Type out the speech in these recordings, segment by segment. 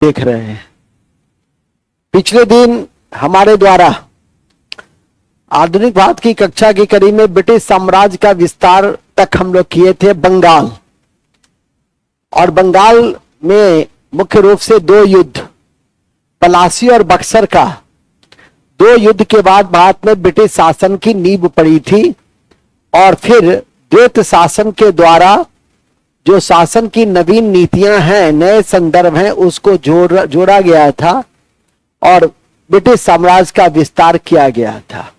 देख रहे हैं। पिछले दिन हमारे द्वारा आधुनिक भारत की कक्षा की कड़ी में ब्रिटिश साम्राज्य का विस्तार तक हम लोग किए थे बंगाल, और बंगाल में मुख्य रूप से दो युद्ध, पलासी और बक्सर का, दो युद्ध के बाद भारत में ब्रिटिश शासन की नींव पड़ी थी। और फिर द्वैत शासन के द्वारा जो शासन की नवीन नीतियां हैं, नए संदर्भ हैं, उसको जोड़ा गया था और ब्रिटिश साम्राज्य का विस्तार किया गया था।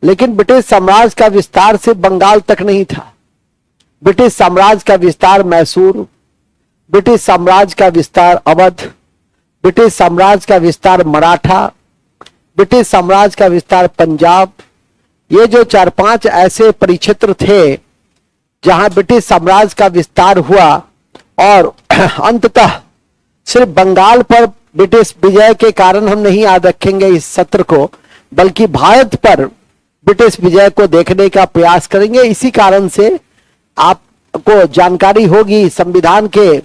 लेकिन ब्रिटिश साम्राज्य का विस्तार सिर्फ बंगाल तक नहीं था। ब्रिटिश साम्राज्य का विस्तार मैसूर, ब्रिटिश साम्राज्य का विस्तार अवध, ब्रिटिश साम्राज्य का विस्तार मराठा, ब्रिटिश साम्राज्य का विस्तार पंजाब, ये जो 4-5 ऐसे परिक्षेत्र थे जहां ब्रिटिश साम्राज्य का विस्तार हुआ। और अंततः सिर्फ बंगाल पर ब्रिटिश विजय के कारण हम नहीं याद रखेंगे इस सत्र को, बल्कि भारत पर ब्रिटिश विजय को देखने का प्रयास करेंगे। इसी कारण से आपको जानकारी होगी, संविधान के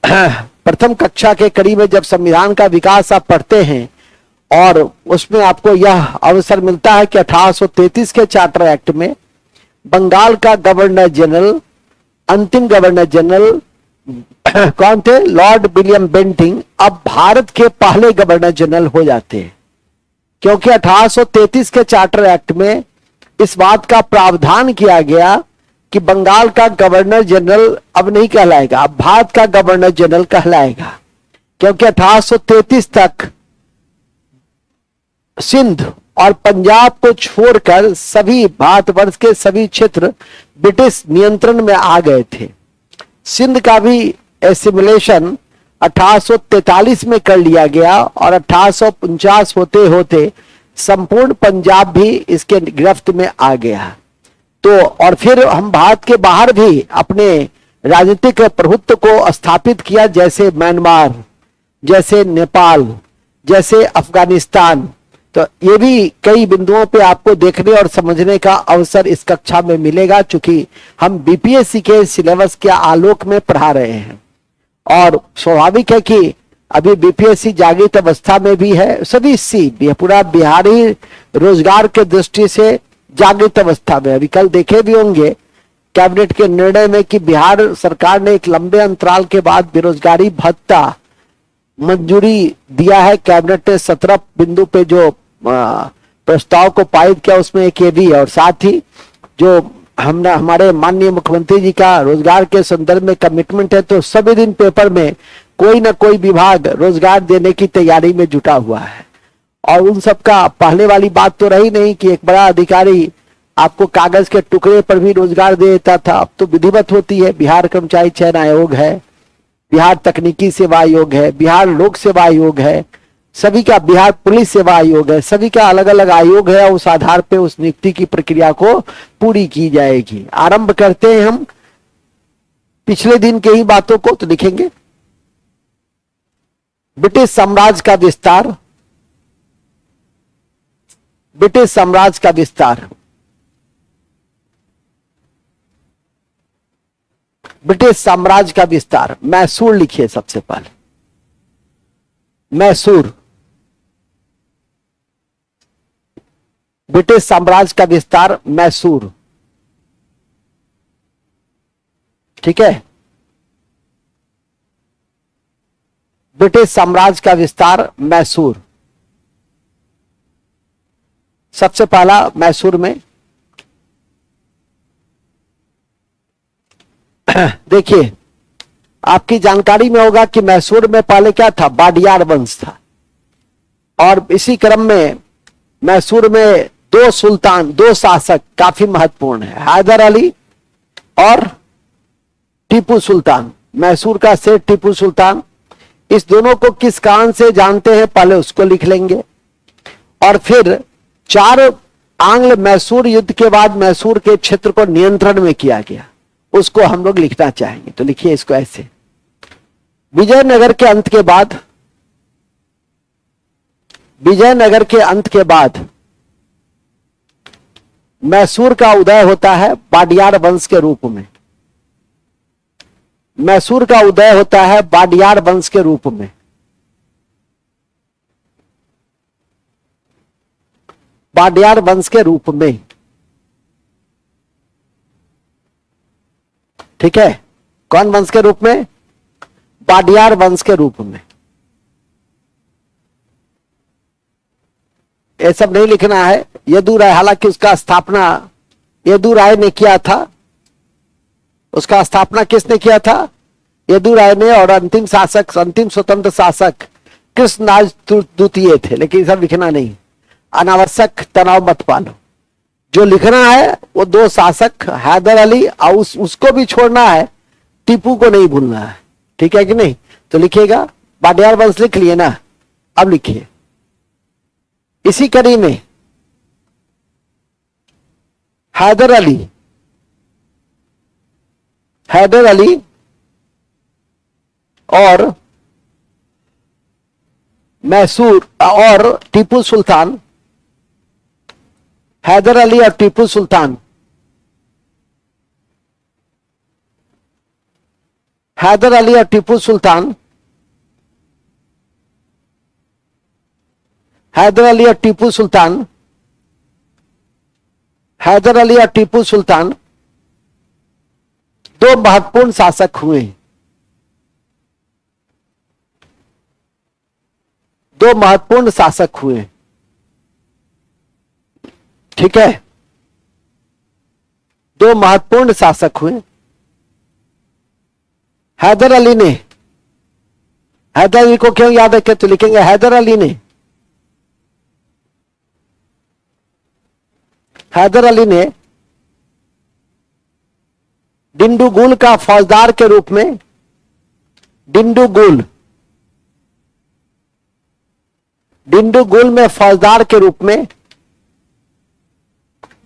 प्रथम कक्षा के कड़ी में जब संविधान का विकास आप पढ़ते हैं और उसमें आपको यह अवसर मिलता है कि 1833 के चार्टर एक्ट में बंगाल का गवर्नर जनरल, अंतिम गवर्नर जनरल कौन थे? लॉर्ड विलियम बेंटिंग अब भारत के पहले गवर्नर जनरल हो जाते हैं, क्योंकि 1833 के चार्टर एक्ट में इस बात का प्रावधान किया गया कि बंगाल का गवर्नर जनरल अब नहीं कहलाएगा, अब भारत का गवर्नर जनरल कहलाएगा। क्योंकि 1833 तक सिंध और पंजाब को छोड़कर सभी भारतवर्ष के सभी क्षेत्र ब्रिटिश नियंत्रण में आ गए थे। सिंध का भी एसिमिलेशन 1843 में कर लिया गया और 1849 होते होते संपूर्ण पंजाब भी इसके गिरफ्त में आ गया। तो और फिर हम भारत के बाहर भी अपने राजनीतिक प्रभुत्व को स्थापित किया, जैसे म्यांमार, जैसे नेपाल, जैसे अफगानिस्तान। तो ये भी कई बिंदुओं पे आपको देखने और समझने का अवसर इस कक्षा में मिलेगा, चूंकि हम बीपीएससी के सिलेबस के आलोक में पढ़ा रहे हैं। और स्वाभाविक है कि अभी बीपीएससी जागृत अवस्था में भी है, सभी सी पूरा बिहारी रोजगार के दृष्टि से जागृत अवस्था में। अभी कल देखे भी होंगे कैबिनेट के निर्णय में कि बिहार सरकार ने एक लंबे अंतराल के बाद बेरोजगारी भत्ता मंजूरी दिया है। कैबिनेट ने 17 बिंदु पे जो प्रस्ताव को पारित किया, उसमें एक ये भी है। और साथ ही जो हमने हमारे माननीय मुख्यमंत्री जी का रोजगार के संदर्भ में कमिटमेंट है, तो सभी दिन पेपर में कोई ना कोई विभाग रोजगार देने की तैयारी में जुटा हुआ है। और उन सब का पहले वाली बात तो रही नहीं कि एक बड़ा अधिकारी आपको कागज के टुकड़े पर भी रोजगार दे देता था। अब तो विधिवत होती है। बिहार कर्मचारी चयन आयोग है, बिहार तकनीकी सेवा आयोग है, बिहार लोक सेवा आयोग है, सभी का बिहार पुलिस सेवा आयोग है, सभी का अलग अलग आयोग है। उस आधार पे उस नियुक्ति की प्रक्रिया को पूरी की जाएगी। आरंभ करते हैं हम पिछले दिन के ही बातों को, तो लिखेंगे ब्रिटिश साम्राज्य का विस्तार, ब्रिटिश साम्राज्य का विस्तार, ब्रिटिश साम्राज्य का विस्तार। मैसूर लिखिए सबसे पहले, मैसूर, ब्रिटिश साम्राज्य का विस्तार मैसूर, ठीक है। ब्रिटिश साम्राज्य का विस्तार मैसूर, सबसे पहला मैसूर में देखिए, आपकी जानकारी में होगा कि मैसूर में पहले क्या था? बाडियार वंश था। और इसी क्रम में मैसूर में दो सुल्तान, दो शासक काफी महत्वपूर्ण है, हैदर अली और टीपू सुल्तान। मैसूर का सेठ टीपू सुल्तान, इस दोनों को किस कारण से जानते हैं, पहले उसको लिख लेंगे। और फिर 4 आंग्ल मैसूर युद्ध के बाद मैसूर के क्षेत्र को नियंत्रण में किया गया, उसको हम लोग लिखना चाहेंगे। तो लिखिए इसको ऐसे, विजयनगर के अंत के बाद, विजयनगर के अंत के बाद मैसूर का उदय होता है बाडियार वंश के रूप में। मैसूर का उदय होता है बाडियार वंश के रूप में। वाडियार वंश के रूप में। ठीक है, कौन वंश के रूप में? वाडियार वंश के रूप में। ये सब नहीं लिखना है। यदुराय, हालांकि उसका स्थापना यदुराय ने किया था। उसका स्थापना किसने किया था? यदुराय ने। और अंतिम शासक, अंतिम स्वतंत्र शासक कृष्णराज द्वितीय थे। लेकिन सब लिखना नहीं, अनावश्यक तनाव मत पालो। जो लिखना है वो दो शासक हैदर अली, और उसको भी छोड़ना है, टीपू को नहीं भूलना है। ठीक है कि नहीं? तो लिखिएगा, वाडियार वंश लिख लिए ना। अब लिखिए, इसी कड़ी में हैदर अली और मैसूर और टीपू सुल्तान, हैदर अली और टीपू सुल्तान, हैदर अली और टीपू सुल्तान, हैदर अली और टीपू सुल्तान, हैदर अली और टीपू सुल्तान दो महत्वपूर्ण शासक हुए। दो महत्वपूर्ण शासक हुए। ठीक है, दो महत्वपूर्ण शासक हुए। हैदर अली ने, हैदर अली को क्यों याद रखे? तो लिखेंगे हैदर अली ने डिंडुगुल का फौजदार के रूप में, डिंडुगुल में फौजदार के रूप में,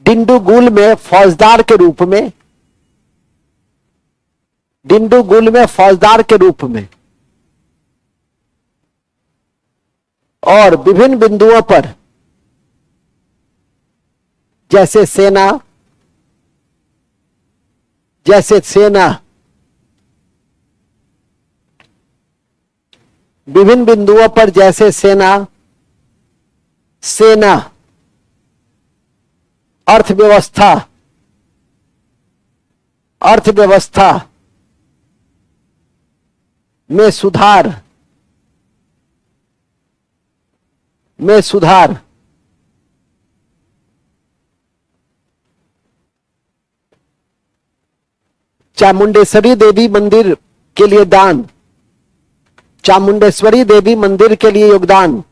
डिंडुगुल में फौजदार के रूप में, डिंडुगुल में फौजदार के रूप में और विभिन्न बिंदुओं पर, जैसे सेना, विभिन्न बिंदुओं पर जैसे सेना, अर्थव्यवस्था में सुधार, चामुंडेश्वरी देवी मंदिर के लिए दान, चामुंडेश्वरी देवी मंदिर के लिए योगदान,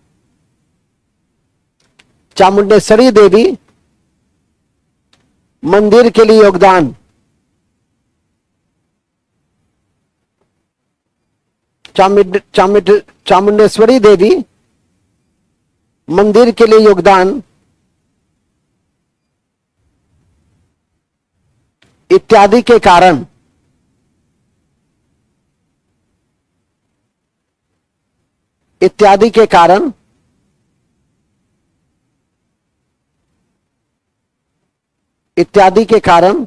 चामुंडेश्वरी देवी मंदिर के लिए योगदान, चामुंडेश्वरी देवी मंदिर के लिए योगदान इत्यादि के कारण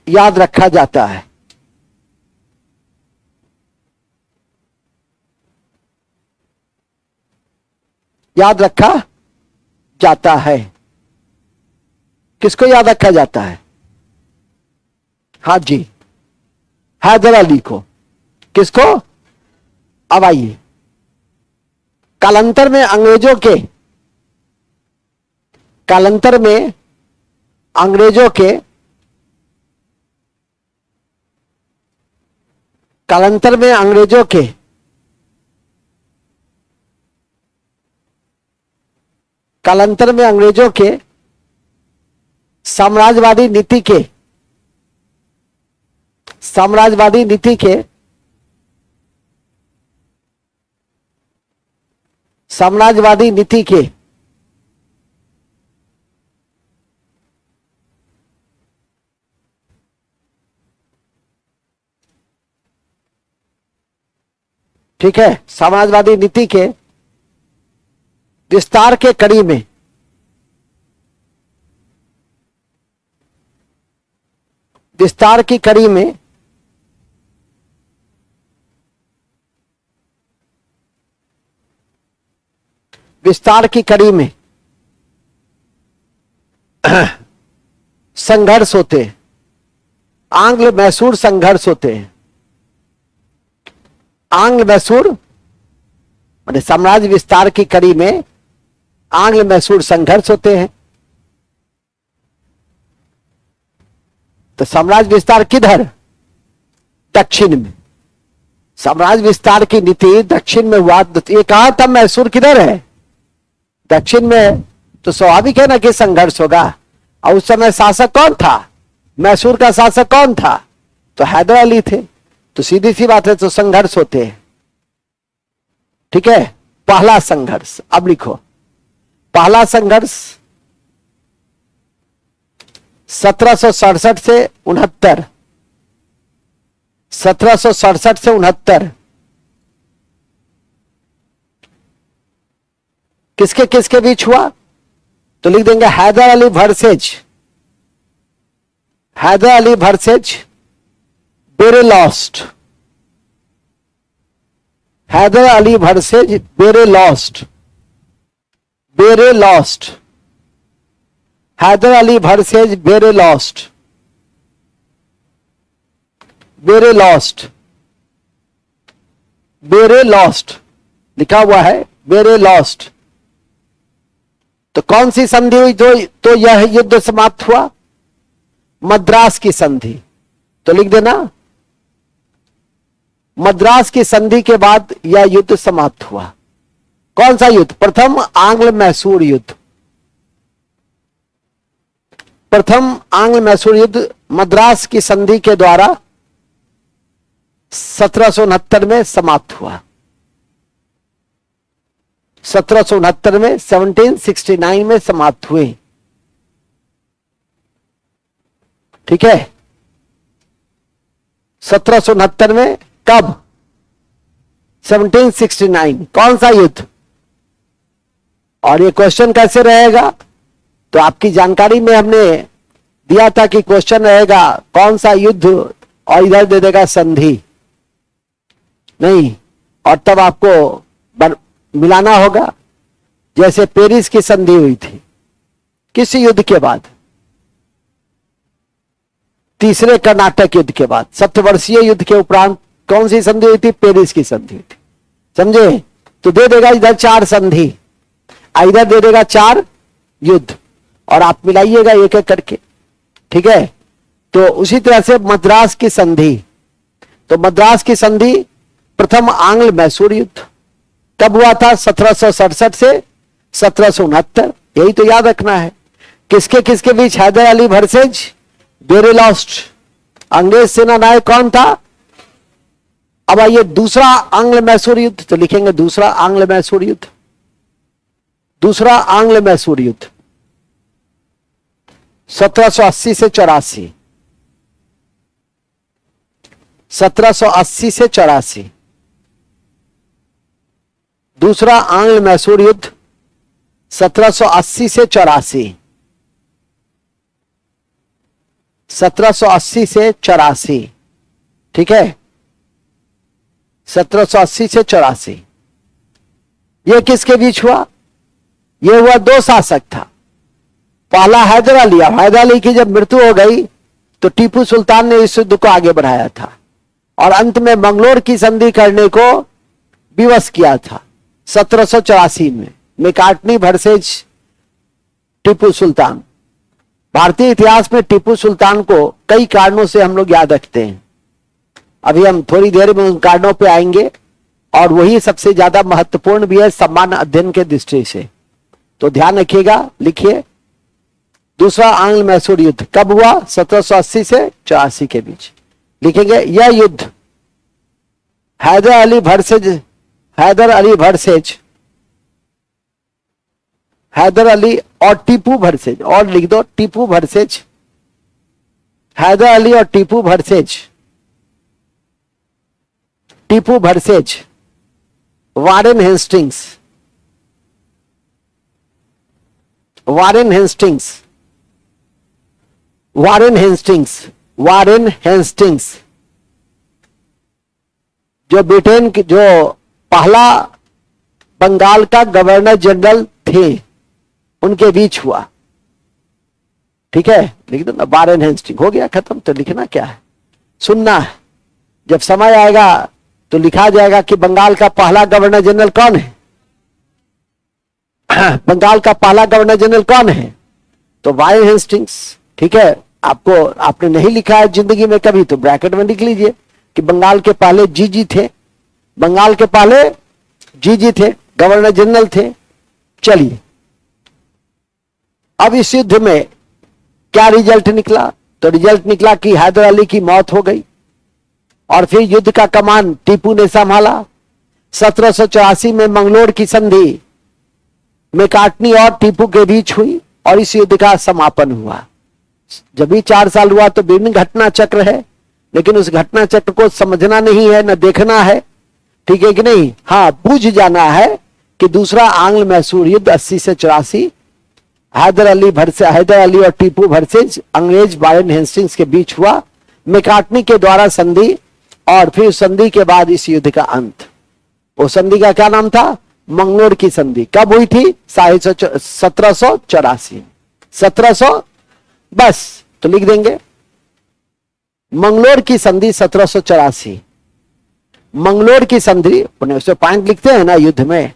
याद रखा जाता है। याद रखा जाता है। किसको याद रखा जाता है? हाँ जी, हैदर अली को। किसको? अब आइए, कालांतर में अंग्रेजों के साम्राज्यवादी नीति के ठीक है, समाजवादी नीति के विस्तार के कड़ी में विस्तार की कड़ी में संघर्ष होते हैं, आंग्ल मैसूर संघर्ष होते हैं। आंग्ल मैसूर माने साम्राज्य विस्तार की कड़ी में आंग्ल मैसूर संघर्ष होते हैं। तो साम्राज्य विस्तार किधर? दक्षिण में। साम्राज्य विस्तार की नीति दक्षिण में हुआ। ये कहा था मैसूर किधर है? दक्षिण में। तो स्वाभाविक है ना कि संघर्ष होगा। और उस समय शासक कौन था? मैसूर का शासक कौन था? तो हैदर अली थे। तो सीधी सी बात है, तो संघर्ष होते हैं। ठीक है, पहला संघर्ष। अब लिखो, पहला संघर्ष 1767 से 69, 1767 से 69 किसके किसके बीच हुआ? तो लिख देंगे हैदर अली वर्सेज, हैदर अली वर्सेज बेरेलॉस्ट, हैदर अली वर्सेज बेरेलॉस्ट, बेरेलॉस्ट, हैदर अली वर्सेज बेरेलॉस्ट, बेरेलॉस्ट, बेरेलॉस्ट लिखा हुआ है, बेरेलॉस्ट। तो कौन सी संधि हुई तो यह युद्ध समाप्त हुआ? मद्रास की संधि। तो लिख देना, मद्रास की संधि के बाद यह युद्ध समाप्त हुआ। कौन सा युद्ध? प्रथम आंग्ल मैसूर युद्ध। प्रथम आंग्ल मैसूर युद्ध मद्रास की संधि के द्वारा 1769 में समाप्त हुआ। 1769 में, 1769 में समाप्त हुए। ठीक है, 1769 में। कब? 1769। कौन सा युद्ध? और ये क्वेश्चन कैसे रहेगा? तो आपकी जानकारी में हमने दिया था कि क्वेश्चन रहेगा कौन सा युद्ध, और इधर दे देगा संधि नहीं, और तब आपको मिलाना होगा। जैसे पेरिस की संधि हुई थी किस युद्ध के बाद? तीसरे कर्नाटक युद्ध के बाद। सप्तवर्षीय युद्ध के उपरांत कौन सी संधि हुई थी? पेरिस की संधि हुई थी। समझे? तो दे देगा इधर 4 संधि, इधर दे देगा 4 युद्ध, और आप मिलाइएगा एक एक करके। ठीक है, तो उसी तरह से मद्रास की संधि। तो मद्रास की संधि प्रथम आंग्ल मैसूर युद्ध कब हुआ था? 1767 से 1769। यही तो याद रखना है। किसके किसके बीच? हैदर अली वर्सेज बेरेलॉस्ट। अंग्रेज सेना नायक कौन था? अब आइए दूसरा आंग्ल मैसूर युद्ध। तो लिखेंगे दूसरा आंग्ल मैसूर युद्ध, दूसरा आंग्ल मैसूर युद्ध 1780 से 84, 1780 से 84। दूसरा आंग्ल मैसूर युद्ध 1780 से 84, 1780 से 84। ठीक है, 1780 से 84। यह किसके बीच हुआ? यह हुआ 2 शासक था। पहला हैदर अली। हैदर अली की जब मृत्यु हो गई तो टीपू सुल्तान ने इस युद्ध को आगे बढ़ाया था, और अंत में मंगलोर की संधि करने को विवश किया था 1784 में। McCartney versus Tipu Sultan. भारतीय इतिहास में टीपू सुल्तान को कई कारणों से हम लोग याद रखते हैं। अभी हम थोड़ी देर में उन कारणों पे आएंगे, और वही सबसे ज्यादा महत्वपूर्ण भी है सामान्य अध्ययन के दृष्टि से। तो ध्यान रखिएगा, लिखिए दूसरा आंग्ल मैसूर युद्ध कब हुआ? 1780 से 84 के बीच। लिखेंगे यह युद्ध हैदर अली वर्सेज, हैदर अली वर्सेज, हैदर अली और टीपू वर्सेज, और लिख दो टीपू वर्सेज, हैदर अली और Tipu versus, Tipu versus Warren Hastings, Warren Hastings, Warren Hastings, Warren Hastings जो ब्रिटेन की जो पहला बंगाल का गवर्नर जनरल थे, उनके बीच हुआ। ठीक है, लिख दो ना, वारेन हेस्टिंग। हो गया, खत्म। तो लिखना क्या है, सुनना है। जब समय आएगा तो लिखा जाएगा कि बंगाल का पहला गवर्नर जनरल कौन है। बंगाल का पहला गवर्नर जनरल कौन है, तो वारेन हेस्टिंग्स। ठीक है, आपको, आपने नहीं लिखा है जिंदगी में कभी, तो ब्रैकेट में लिख लीजिए कि बंगाल के पहले जीजी थे, बंगाल के पहले जीजी थे, गवर्नर जनरल थे। चलिए, अब इस युद्ध में क्या रिजल्ट निकला, तो रिजल्ट निकला कि हैदर अली की मौत हो गई और फिर युद्ध का कमान टीपू ने संभाला। 1784 में मंगलोर की संधि मेकाटनी और टीपू के बीच हुई और इस युद्ध का समापन हुआ। जब भी 4 साल हुआ तो विभिन्न घटना चक्र है, लेकिन उस घटना चक्र को समझना नहीं है, न देखना है। ठीक है कि नहीं, हाँ, बूझ जाना है कि दूसरा आंग्ल मैसूर युद्ध 80 से 84 हैदर अली और टीपू वर्सेज अंग्रेज वारेन हेस्टिंग्स के बीच हुआ, मेकाटनी के द्वारा संधि, और फिर संधि के बाद इस युद्ध का अंत। वो संधि का क्या नाम था, मंगलोर की संधि। कब हुई थी, 1784। 1700, बस तो लिख देंगे मंगलोर की संधि 1784। मंगलोर की संधि, उसमें पॉइंट लिखते हैं ना युद्ध में,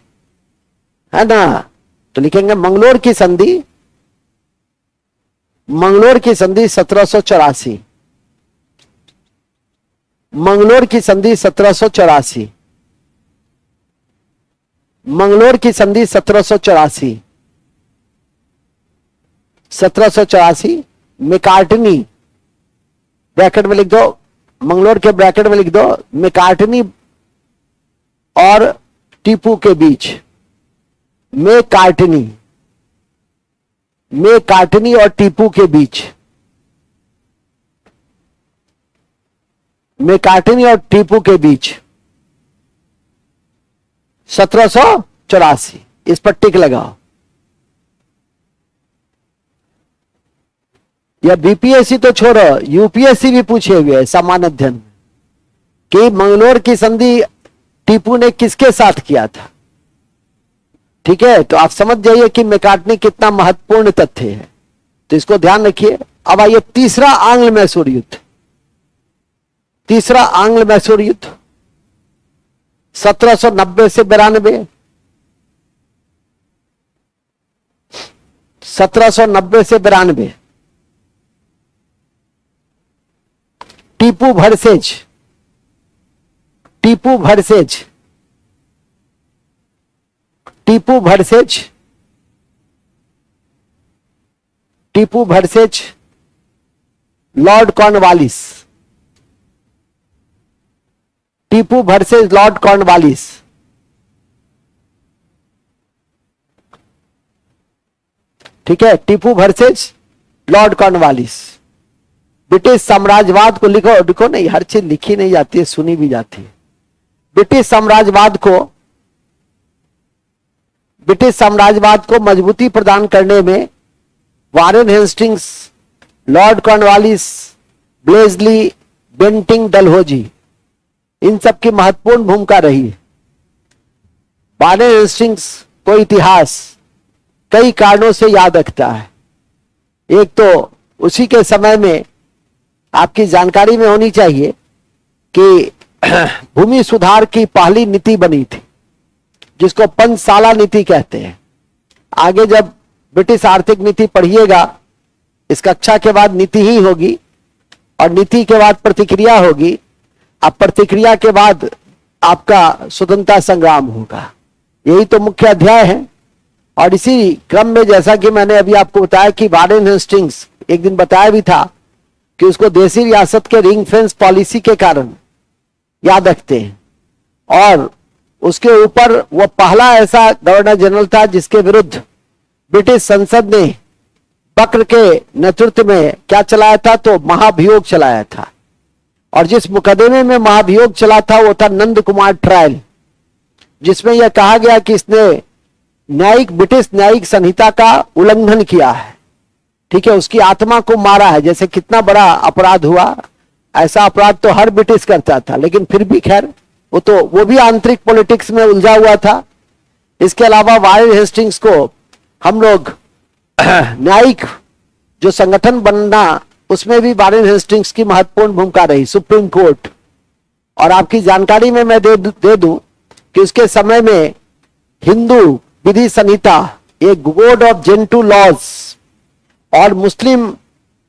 है ना, तो लिखेंगे मंगलोर की संधि, मंगलोर की संधि 1784, मंगलोर की संधि 1784, मंगलोर की संधि 1784, 1784। मेकाटनी ब्रैकेट में लिख दो, मंगलोर के ब्रैकेट में लिख दो, मेकाटनी और टीपू के बीच, मेकाटनी और टीपू के बीच, मेकाटनी और टीपू के बीच 1784। इस पर टिक लगाओ। या बीपीएससी तो छोड़ो, यूपीएससी भी पूछे हुए है सामान्य अध्ययन कि मंगलोर की संधि टीपू ने किसके साथ किया था। ठीक है, तो आप समझ जाइए कि मेकाटनी कितना महत्वपूर्ण तथ्य है, तो इसको ध्यान रखिए। अब आइए तीसरा आंग्ल मैसूर युद्ध, तीसरा आंग्ल मैसूर युद्ध 1790 से 92, 1790 से 92, Tipu versus, Tipu versus, Tipu versus, Tipu versus Lord Cornwallis, Tipu versus Lord Cornwallis. ठीक है, Tipu versus Lord Cornwallis. British साम्राज्यवाद को लिखो, लिखो नहीं, हर चीज लिखी नहीं जाती है, सुनी भी जाती है। ब्रिटिश साम्राज्यवाद को मजबूती प्रदान करने में Warren Hastings, Lord Cornwallis, Wellesley, Bentinck Dalhousie, इन सब की महत्वपूर्ण भूमिका रही है। वारेन हेस्टिंग्स को इतिहास कई कारणों से याद रखता है। एक तो उसी के समय में आपकी जानकारी में होनी चाहिए कि भूमि सुधार की पहली नीति बनी थी, जिसको पंचसाला नीति कहते हैं। आगे जब ब्रिटिश आर्थिक नीति पढ़िएगा, इस कक्षा के बाद नीति ही होगी और नीति के बाद प्रतिक्रिया होगी, अब प्रतिक्रिया के बाद आपका स्वतंत्रता संग्राम होगा। यही तो मुख्य अध्याय है। और इसी क्रम में जैसा कि मैंने अभी आपको बताया कि वारेन हेस्टिंग्स, एक दिन बताया भी था कि उसको देसी रियासत के रिंग फेंस पॉलिसी के कारण याद रखते हैं, और उसके ऊपर वो पहला ऐसा गवर्नर जनरल था जिसके विरुद्ध ब्रिटिश संसद ने बक्र के नेतृत्व में क्या चलाया था, तो महाभियोग चलाया था। और जिस मुकदमे में महाभियोग चला था वो था नंद कुमार ट्रायल, जिसमें यह कहा गया कि इसने ब्रिटिश न्यायिक संहिता का उल्लंघन किया है। ठीक है, उसकी आत्मा को मारा है। जैसे कितना बड़ा अपराध हुआ, ऐसा अपराध तो हर ब्रिटिश करता था, लेकिन फिर भी खैर वो भी आंतरिक पॉलिटिक्स में उलझा हुआ था। इसके अलावा वारेन हेस्टिंग्स को हम लोग न्यायिक जो संगठन बनना, उसमें भी वारेन हेस्टिंग्स की महत्वपूर्ण भूमिका रही, सुप्रीम कोर्ट। और आपकी जानकारी में मैं दे दूं कि उसके समय में हिंदू विधि संहिता, एक कोड ऑफ जेंटू लॉज, और मुस्लिम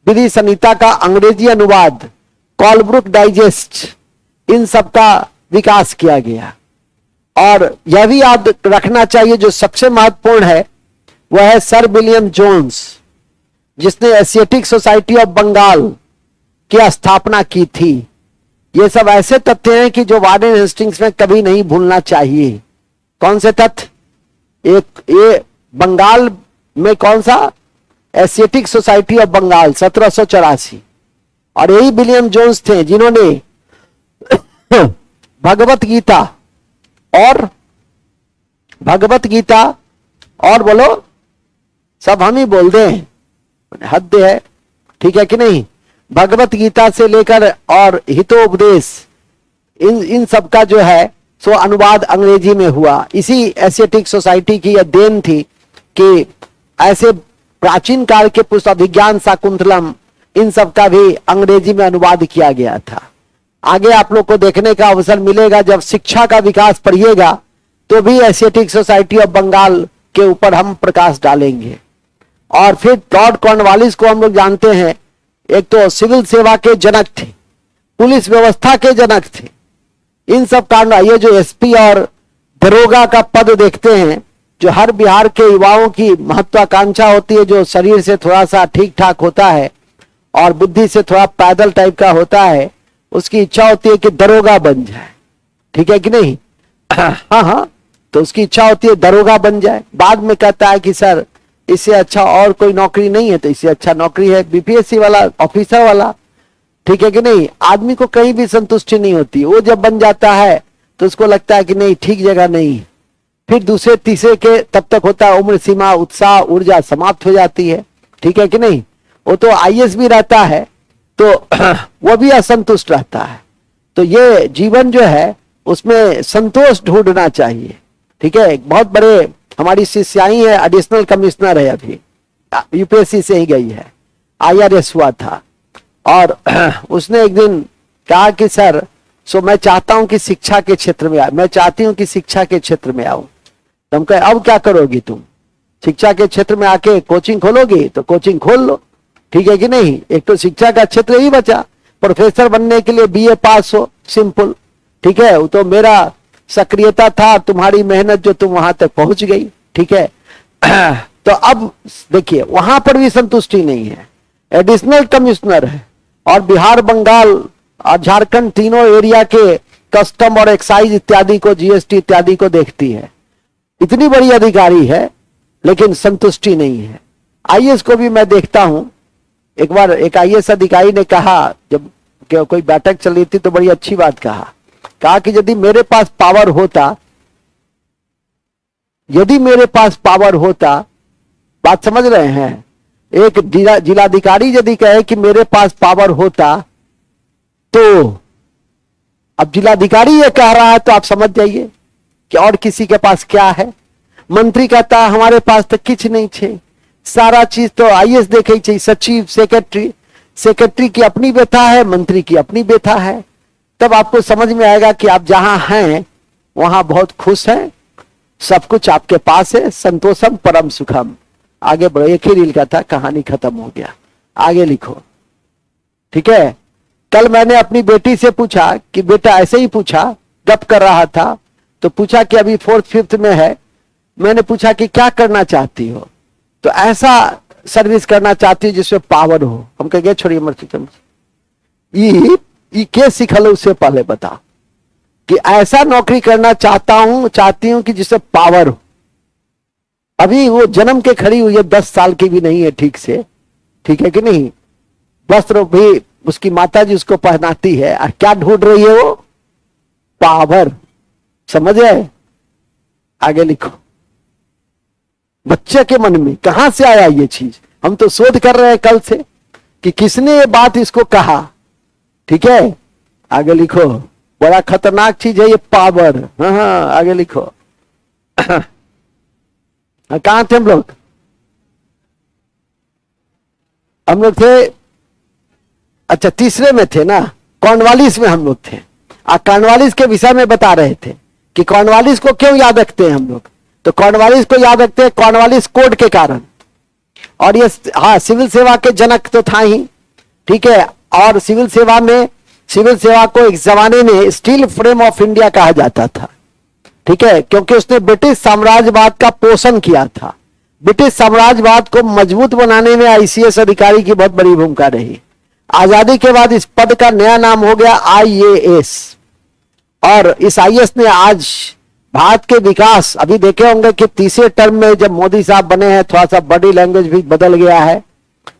विधि संहिता का अंग्रेजी अनुवाद कॉलब्रुक डाइजेस्ट, इन सब का विकास किया गया। और यह भी याद रखना चाहिए, जो सबसे महत्वपूर्ण है वह है सर विलियम जोन्स, जिसने एशियाटिक सोसाइटी ऑफ बंगाल की स्थापना की थी। ये सब ऐसे तथ्य हैं कि जो वारेन हेस्टिंग्स में कभी नहीं भूलना चाहिए। कौन से तथ्य? एक ये बंगाल में कौन सा? एशियाटिक सोसाइटी ऑफ बंगाल 1784, और यही विलियम जोन्स थे जिन्होंने भगवत गीता और बोलो, सब हम ही बोल दें, हद है, ठीक है कि नहीं? भगवत गीता से लेकर और हितोपदेश, इन सब का जो है सो अनुवाद अंग्रेजी में हुआ। इसी एशियाटिक सोसाइटी की यह देन थी कि ऐसे प्राचीन काल के पुस्तक अभिज्ञान शाकुंतलम, इन सब का भी अंग्रेजी में अनुवाद किया गया था। आगे आप लोग को देखने का अवसर मिलेगा, जब शिक्षा का विकास पढ़िएगा तो भी एशियाटिक सोसाइटी ऑफ बंगाल के ऊपर हम प्रकाश डालेंगे। और फिर लॉर्ड कॉर्नवालिस को हम लोग जानते हैं, एक तो सिविल सेवा के जनक थे, पुलिस व्यवस्था के जनक थे। इन सब कारण, ये जो एसपी और दरोगा का पद देखते हैं, जो हर बिहार के युवाओं की महत्वाकांक्षा होती है, जो शरीर से थोड़ा सा ठीक ठाक होता है और बुद्धि से थोड़ा पैदल टाइप का होता है, उसकी इच्छा होती है कि दरोगा बन जाए, ठीक है कि नहीं? हाँ, तो उसकी इच्छा होती है दरोगा बन जाए। बाद में कहता है कि सर इससे अच्छा और कोई नौकरी नहीं है, तो इससे अच्छा नौकरी है बीपीएससी वाला, ऑफिसर वाला, ठीक है कि नहीं? आदमी को कहीं भी संतुष्टि नहीं होती। वो जब बन जाता है तो उसको लगता है कि नहीं, ठीक जगह नहीं। फिर दूसरे तीसरे के तब तक होता है, उम्र सीमा, उत्साह, ऊर्जा समाप्त हो जाती है, ठीक है कि नहीं? वो तो आईएएस भी रहता है तो वो भी असंतुष्ट रहता है। तो ये जीवन जो है उसमें संतोष ढूंढना चाहिए, ठीक है? एक बहुत बड़े हमारी शिष्याई है, एडिशनल कमिश्नर है, अभी यूपीएससी से ही गई है, आईआरएस हुआ था। और उसने एक दिन कहा कि सर मैं चाहता हूं कि शिक्षा के क्षेत्र में मैं चाहती हूं कि शिक्षा के क्षेत्र में आऊं। तो हम कहे अब क्या करोगी तुम? शिक्षा के क्षेत्र में आके कोचिंग खोलोगी? तो कोचिंग खोल लो, ठीक है कि नहीं? एक तो शिक्षा का क्षेत्र ही बचा, प्रोफेसर बनने के लिए बीए पास हो, सिंपल, ठीक है? वो तो मेरा सक्रियता था, तुम्हारी मेहनत जो तुम वहां तक पहुंच गई, ठीक है? तो अब देखिए वहां पर भी संतुष्टि नहीं है। एडिशनल कमिश्नर है और बिहार, बंगाल और झारखंड तीनों एरिया के कस्टम और एक्साइज इत्यादि को, जीएसटी इत्यादि को देखती है। इतनी बड़ी अधिकारी है लेकिन संतुष्टि नहीं है। आईएएस को भी मैं देखता हूं, एक बार एक आईएएस अधिकारी ने कहा, जब कोई बैठक चल रही थी तो बड़ी अच्छी बात कहा कि यदि मेरे पास पावर होता, बात समझ रहे हैं? एक जिलाधिकारी यदि कहे कि मेरे पास पावर होता, तो अब जिलाधिकारी ये कह रहा है तो आप समझ जाइए कि और किसी के पास क्या है। मंत्री कहता है हमारे पास तो कुछ नहीं छे, सारा चीज तो आईएएस देखे चाहिए, सचिव, सेक्रेटरी की अपनी व्यथा है, मंत्री की अपनी व्यथा है। तब आपको समझ में आएगा कि आप जहां हैं वहां बहुत खुश हैं, सब कुछ आपके पास है, संतोषम परम सुखम। आगे बढ़ो, एक ही रील का था, कहानी खत्म हो गया, आगे लिखो, ठीक है? कल मैंने अपनी बेटी से पूछा कि बेटा, ऐसे ही पूछा, गप कर रहा था तो पूछा कि अभी 4th 5th में है, मैंने पूछा कि क्या करना चाहती हो? तो ऐसा सर्विस करना चाहती हूँ जिसमें पावर हो। हम कहेंगे छोड़िए मत, ये क्या सिखल उससे पहले बता कि ऐसा नौकरी करना चाहती हूं कि जिससे पावर हो। अभी वो जन्म के खड़ी हुई है, 10 साल की भी नहीं है ठीक से, ठीक है कि नहीं? वस्त्र भी उसकी माता जी उसको पहनाती है, और क्या ढूंढ रही है वो? पावर। समझ आए? आगे लिखो। बच्चे के मन में कहां से आया ये चीज? हम तो शोध कर रहे हैं कल से कि किसने ये बात इसको कहा, ठीक है? आगे लिखो। बड़ा खतरनाक चीज है ये पावर। हाँ, आगे लिखो। कहां थे हम लोग? हम लोग थे, अच्छा तीसरे में थे ना, कॉर्नवालिस में हम लोग थे। कॉर्नवालिस के विषय में बता रहे थे कि कॉर्नवालिस को क्यों याद रखते हैं हम लोग। तो कॉर्नवालिस को याद रखते हैं कॉर्नवालिस कोड के कारण। और ये हाँ, सिविल सेवा के जनक तो था ही, ठीक है। और सिविल सेवा को एक जमाने में स्टील फ्रेम ऑफ इंडिया कहा जाता था, ठीक है, क्योंकि उसने ब्रिटिश साम्राज्यवाद का पोषण किया था। ब्रिटिश साम्राज्यवाद को मजबूत बनाने में आईसीएस अधिकारी की बहुत बड़ी भूमिका रही। आजादी के बाद इस पद का नया नाम हो गया आईएएस। और इस आईएएस ने आज भारत के विकास, अभी देखे होंगे कि तीसरे टर्म में जब मोदी साहब बने हैं, थोड़ा सा बॉडी लैंग्वेज भी बदल गया है,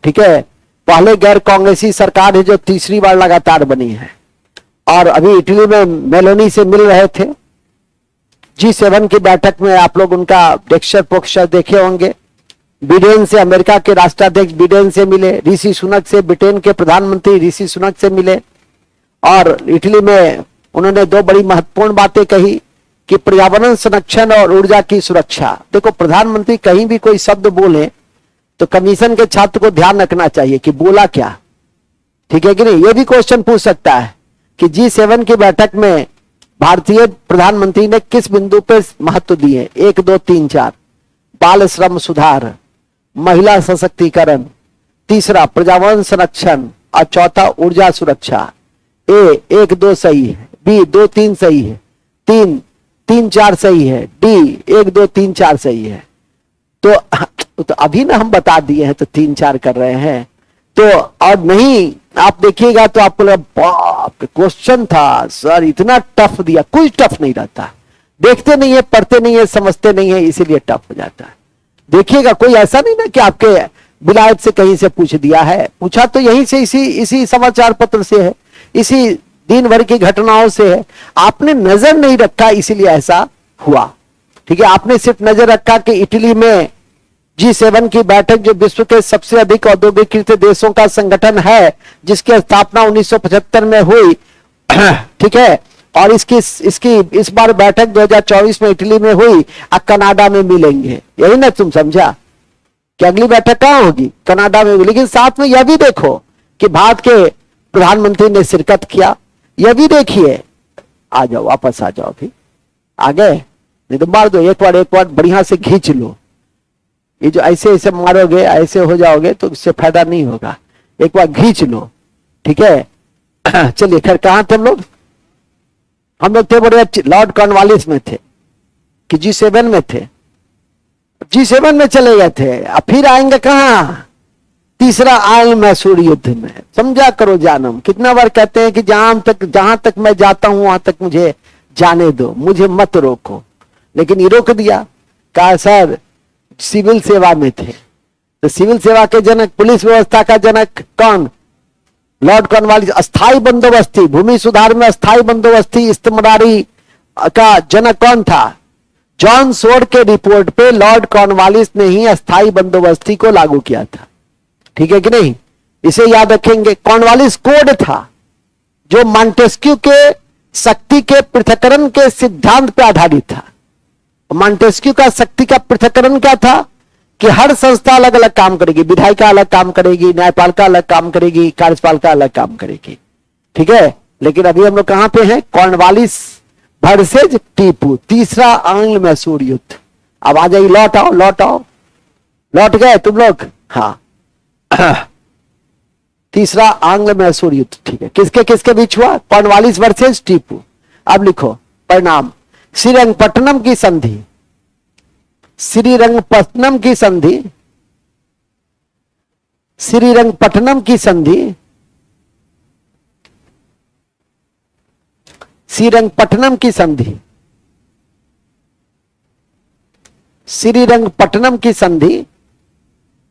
ठीक है। पहले गैर कांग्रेसी सरकार है जो तीसरी बार लगातार बनी है। और अभी इटली में मेलोनी से मिल रहे थे G7 की बैठक में, आप लोग उनका लेक्चर पोक्चर देखे होंगे। बिडेन से, अमेरिका के राष्ट्राध्यक्ष बिडेन से मिले, ऋषि सुनक से, ब्रिटेन के प्रधानमंत्री ऋषि सुनक से मिले। और इटली में उन्होंने दो बड़ी महत्वपूर्ण बातें कही कि पर्यावरण संरक्षण और ऊर्जा की सुरक्षा। देखो, प्रधानमंत्री कहीं भी कोई शब्द बोले तो कमीशन के छात्र को ध्यान रखना चाहिए कि बोला क्या, ठीक है कि नहीं। ये भी क्वेश्चन पूछ सकता है कि G7 की बैठक में भारतीय प्रधानमंत्री ने किस बिंदु पर महत्व दिए। 1, 2, 3, 4, बाल श्रम सुधार, महिला सशक्तिकरण, तीसरा पर्यावरण संरक्षण, और चौथा ऊर्जा सुरक्षा। ए 1, 2 सही है, बी 2, 3 सही है, 3, 4 सही है, डी 1, 2, 3, 4 सही है। तो अभी ना हम बता दिए हैं तो 3, 4 कर रहे हैं। तो और नहीं, आप देखिएगा तो आपको लगा बाप, क्वेश्चन था सर इतना टफ दिया। कुछ टफ नहीं रहता, देखते नहीं है, पढ़ते नहीं है, समझते नहीं है, इसीलिए टफ हो जाता है। देखिएगा, कोई ऐसा नहीं ना कि आपके विलायत से कहीं से पूछ दिया है, पूछा तो यहीं से, इसी समाचार पत्र से है, इसी दिन भर की घटनाओं से है। आपने नजर नहीं रखा, इसीलिए ऐसा हुआ, ठीक है। आपने सिर्फ नजर रखा कि इटली में G7 की बैठक, जो विश्व के सबसे अधिक औद्योगिकीकृत देशों का संगठन है, जिसकी स्थापना 1975 में हुई, ठीक है। और इस बार बैठक 2024 में इटली में हुई, और कनाडा में मिलेंगे। यही ना तुम समझा कि अगली बैठक कहां होगी? कनाडा में होगी। लेकिन साथ में यह भी देखो कि भारत के प्रधानमंत्री ने शिरकत किया। यह भी देखिए, आ जाओ, वापस आ जाओ, अभी आ गए नहीं तो मार दो, एक बार बढ़िया से खींच लो। ये जो ऐसे मारोगे, ऐसे हो जाओगे तो इससे फायदा नहीं होगा, एक बार खींच लो, ठीक है। चलिए, खैर कहां थे हम लोग? हम लोग थे बड़े लॉर्ड कॉर्नवालिस में थे कि G7 में थे। G7 में चले गए थे, अब फिर आएंगे कहां? तीसरा आयल मैसूर युद्ध में। समझा करो जानम, कितना बार कहते हैं कि जहां तक मैं जाता हूं वहां तक मुझे जाने दो, मुझे मत रोको। लेकिन ये रोक दिया, कहा सर सिविल सेवा में थे। तो सिविल सेवा के जनक, पुलिस व्यवस्था का जनक कौन? Lord Cornwallis. अस्थाई बंदोबस्ती, भूमि सुधार में अस्थाई बंदोबस्ती इस्तेमारी का जनक कौन था? जॉन सोर्ड के रिपोर्ट पे लॉर्ड कॉर्नवालिस ने ही अस्थाई बंदोबस्ती को लागू किया था, ठीक है कि नहीं? इसे याद रखेंगे। कॉर्नवालिस कोड था जो मॉन्टेस्क्यू के शक्ति के पृथक्करण के सिद्धांत पर आधारित था। मॉन्टेस्क्यू का शक्ति का पृथक्करण क्या था कि हर संस्था अलग अलग काम करेगी, विधायिका अलग काम करेगी, न्यायपालिका अलग काम करेगी, कार्यपालिका अलग काम करेगी, ठीक है। लेकिन अभी हम लोग कहां पे हैं? कॉर्नवालिस वर्सेज टीपू, तीसरा आंग्ल मैसूर युद्ध। अब आ जाइए, लौट आओ, लौट गए तुम लोग? हाँ, तीसरा आंग्ल मैसूर युद्ध, ठीक है। किसके किसके बीच हुआ? Cornwallis versus Tipu. अब लिखो परिणाम। श्रीरंगपट्टनम की संधि, श्रीरंगपट्टनम की संधि, श्रीरंगपट्टनम की संधि, श्रीरंगपट्टनम की संधि, श्रीरंगपट्टनम की संधि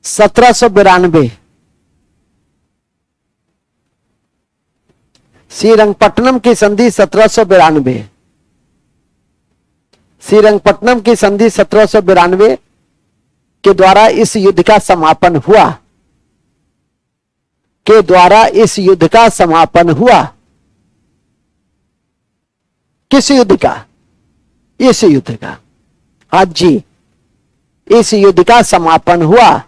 1792, श्रीरंगपट्टनम की संधि 1792, श्रीरंगपट्टनम की संधि 1792 के द्वारा इस युद्ध का समापन हुआ, के द्वारा इस युद्ध का समापन हुआ। किस युद्ध का? इस युद्ध का। हाँ जी, इस युद्ध का समापन हुआ।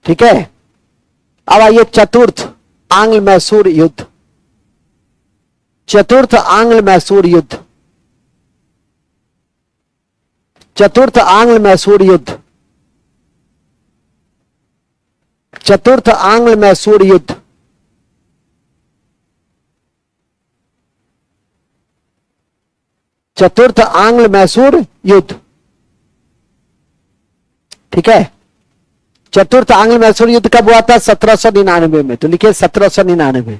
ठीक है, अब आइए चतुर्थ आंग्ल मैसूर युद्ध। चतुर्थ आंग्ल मैसूर युद्ध, चतुर्थ आंग्ल मैसूर युद्ध, चतुर्थ आंग्ल मैसूर युद्ध। चतुर्थ आंग्ल मैसूर युद्ध। ठीक है, चतुर्थ आंग्ल मैसूर युद्ध कब हुआ था? 1799 में। तो लिखिए 1799।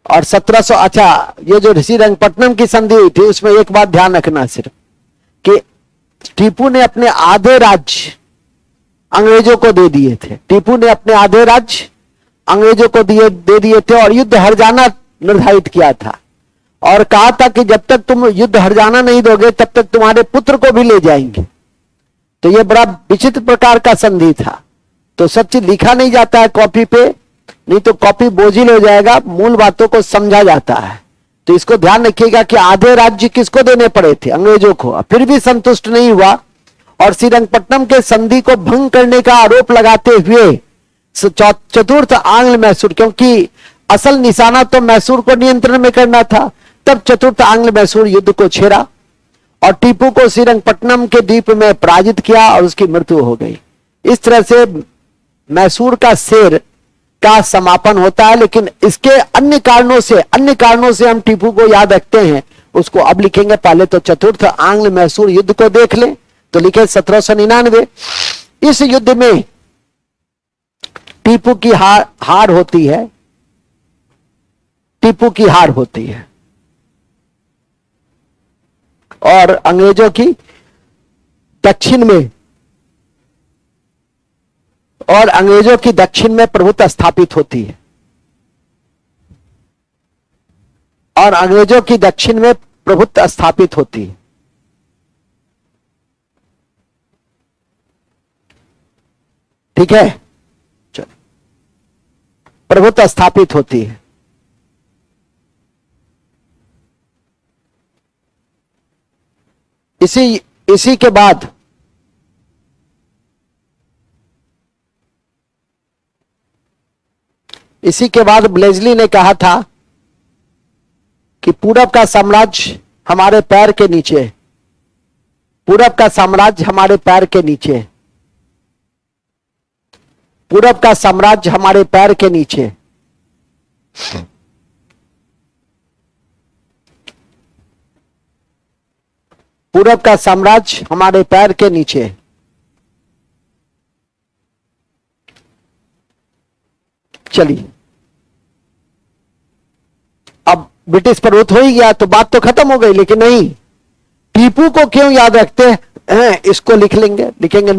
और 1700, अच्छा, ये जो श्रीरंगपट्टनम की संधि हुई थी उसमें एक बात ध्यान रखना सिर्फ कि टीपू ने अपने आधे राज्य अंग्रेजों को दे दिए थे। टीपू ने अपने आधे राज्य अंग्रेजों को दे दिए थे और युद्ध हर जाना निर्धारित किया था और कहा था कि जब तक तुम युद्ध हर जाना नहीं दोगे तब तक तुम्हारे पुत्र को भी ले जाएंगे। तो यह बड़ा विचित्र प्रकार का संधि था। तो सब चीज लिखा नहीं जाता है कॉपी पे, नहीं तो कॉपी बोझिल हो जाएगा, मूल बातों को समझा जाता है। तो इसको ध्यान रखिएगा कि आधे राज्य किसको देने पड़े थे? अंग्रेजों को। फिर भी संतुष्ट नहीं हुआ और श्रीरंगपट्टनम के संधि को भंग करने का आरोप लगाते हुए चतुर्थ आंग्ल मैसूर, क्योंकि असल निशाना तो मैसूर को नियंत्रण में करना था, तब चतुर्थ आंग्ल मैसूर युद्ध को छेड़ा और टीपू को श्रीरंगपट्टनम के द्वीप में पराजित किया और उसकी मृत्यु हो गई। इस तरह से मैसूर का शेर का समापन होता है। लेकिन इसके अन्य कारणों से हम टीपू को याद रखते हैं, उसको अब लिखेंगे। पहले तो चतुर्थ आंग्ल मैसूर युद्ध को देख लें। तो लिखे 1799। इस युद्ध में टीपू की हार होती है। टीपू की हार होती है और अंग्रेजों की दक्षिण में प्रभुत्व स्थापित होती है। और अंग्रेजों की दक्षिण में प्रभुत्व स्थापित होती है। ठीक है, चलो, प्रभुत्व स्थापित होती है। इसी के बाद ब्लेजली ने कहा था कि पूरब का साम्राज्य हमारे पैर के नीचे है। पूरब का साम्राज्य हमारे पैर के नीचे है। पूरब का साम्राज्य हमारे पैर के नीचे। पूरब का साम्राज्य हमारे पैर के नीचे। चलिए, अब ब्रिटिश प्रभुत्व हो ही गया तो बात तो खत्म हो गई। लेकिन नहीं, टीपू को क्यों याद रखते हैं? इसको लिखेंगे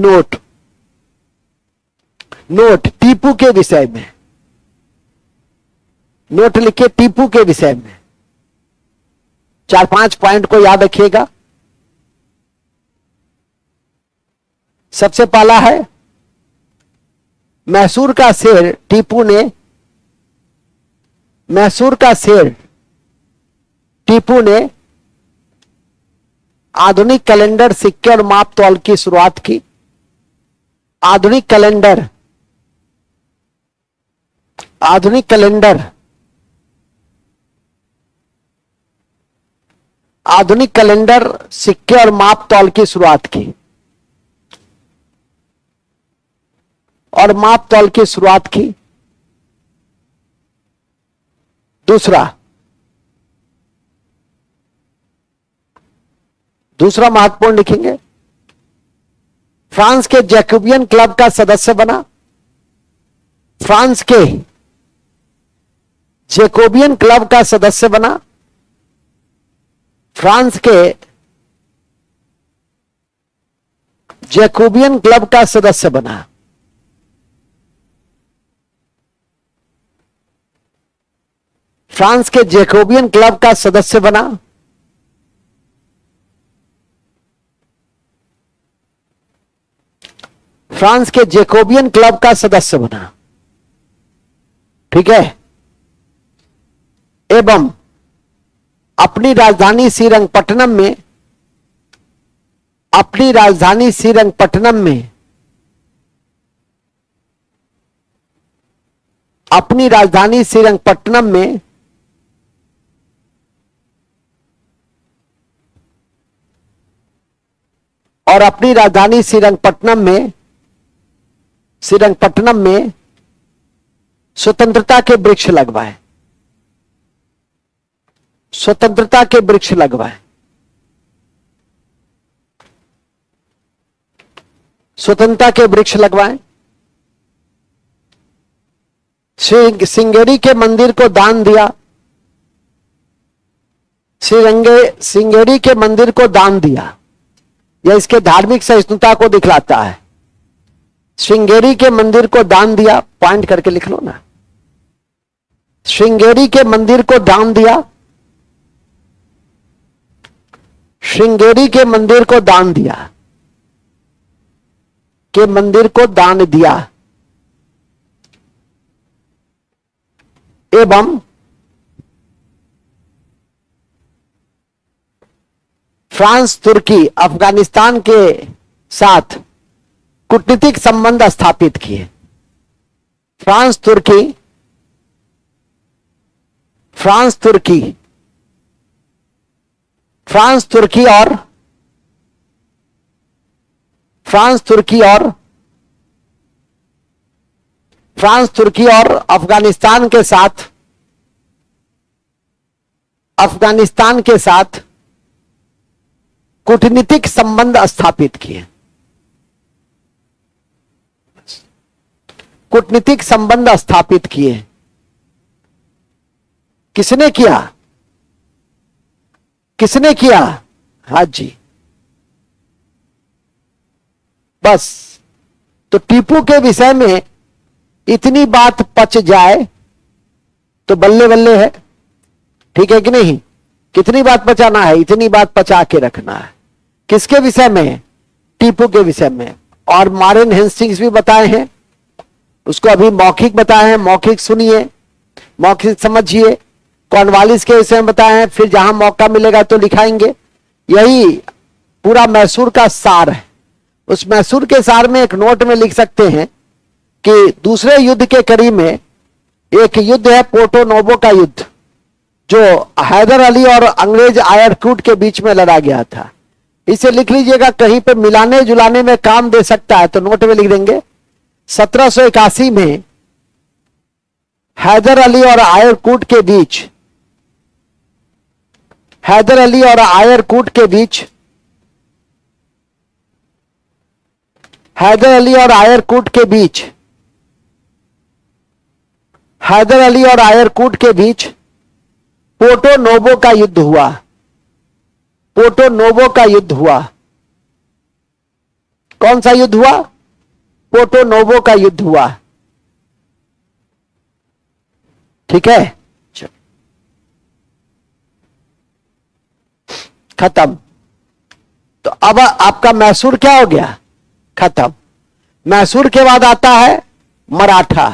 नोट टीपू के विषय में। नोट लिखिए टीपू के विषय में। 4-5 पॉइंट को याद रखिएगा। सबसे पहला है, मैसूर का शेर टीपू ने आधुनिक कैलेंडर, सिक्के और माप तौल की शुरुआत की। आधुनिक कैलेंडर, सिक्के और माप तौल की शुरुआत की। और माप तौल की शुरुआत की। दूसरा महत्वपूर्ण लिखेंगे, फ्रांस के जैकोबियन क्लब का सदस्य बना। फ्रांस के जैकोबियन क्लब का सदस्य बना। फ्रांस के जैकोबियन क्लब का सदस्य बना। फ्रांस के जैकोबियन क्लब का सदस्य बना। फ्रांस के जैकोबियन क्लब का सदस्य बना। ठीक है, एवं अपनी राजधानी श्रीरंगपट्टनम में, अपनी राजधानी श्रीरंगपट्टनम में, अपनी राजधानी श्रीरंगपट्टनम में और अपनी राजधानी श्रीरंगपट्टनम में, श्रीरंगपट्टनम में स्वतंत्रता के वृक्ष लगवाए, स्वतंत्रता के वृक्ष लगवाए, स्वतंत्रता के वृक्ष लगवाए। श्रृंगेरी के मंदिर को दान दिया, श्रृंगेरी के मंदिर को दान दिया, यह इसके धार्मिक सहिष्णुता को दिखलाता है। श्रृंगेरी के मंदिर को दान दिया, पॉइंट करके लिख लो ना। श्रृंगेरी के मंदिर को दान दिया, श्रृंगेरी के मंदिर को दान दिया, के मंदिर को दान दिया एवं फ्रांस, तुर्की, अफगानिस्तान के साथ कूटनीतिक संबंध स्थापित किए। फ्रांस, तुर्की, फ्रांस, तुर्की, फ्रांस, तुर्की और फ्रांस, तुर्की और फ्रांस, तुर्की और अफगानिस्तान के साथ, अफगानिस्तान के साथ कूटनीतिक संबंध स्थापित किए। कूटनीतिक संबंध स्थापित किए। किसने किया? किसने किया? हाँ जी, बस। तो टीपू के विषय में इतनी बात पच जाए तो बल्ले बल्ले है, ठीक है कि नहीं? कितनी बात पचाना है? इतनी बात पचा के रखना है। किसके विषय में? टीपू के विषय में। और मॉरेन हेस्टिंग्स भी बताए हैं, उसको अभी मौखिक बताए हैं, मौखिक सुनिए, मौखिक समझिए। कॉर्नवालिस के विषय में बताए हैं, फिर जहां मौका मिलेगा तो लिखाएंगे। यही पूरा मैसूर का सार है। उस मैसूर के सार में एक नोट में लिख सकते हैं कि दूसरे युद्ध के कड़ी में एक युद्ध है पोर्टो नोवो का युद्ध, जो हैदर अली और अंग्रेज आयरकूट के बीच में लड़ा गया था। इसे लिख लीजिएगा, कहीं पे मिलाने जुलाने में काम दे सकता है तो नोट में लिख देंगे। 1781 में हैदर अली और आयरकूट के बीच, हैदर अली और आयरकूट के बीच, हैदर अली और आयरकूट के बीच, हैदर अली और आयरकूट के बीच पोर्टो नोवो का युद्ध हुआ। पोर्टो नोवो का युद्ध हुआ। कौन सा युद्ध हुआ? पोर्टो नोवो का युद्ध हुआ। ठीक है, खत्म। तो अब आपका मैसूर क्या हो गया? खत्म। मैसूर के बाद आता है मराठा,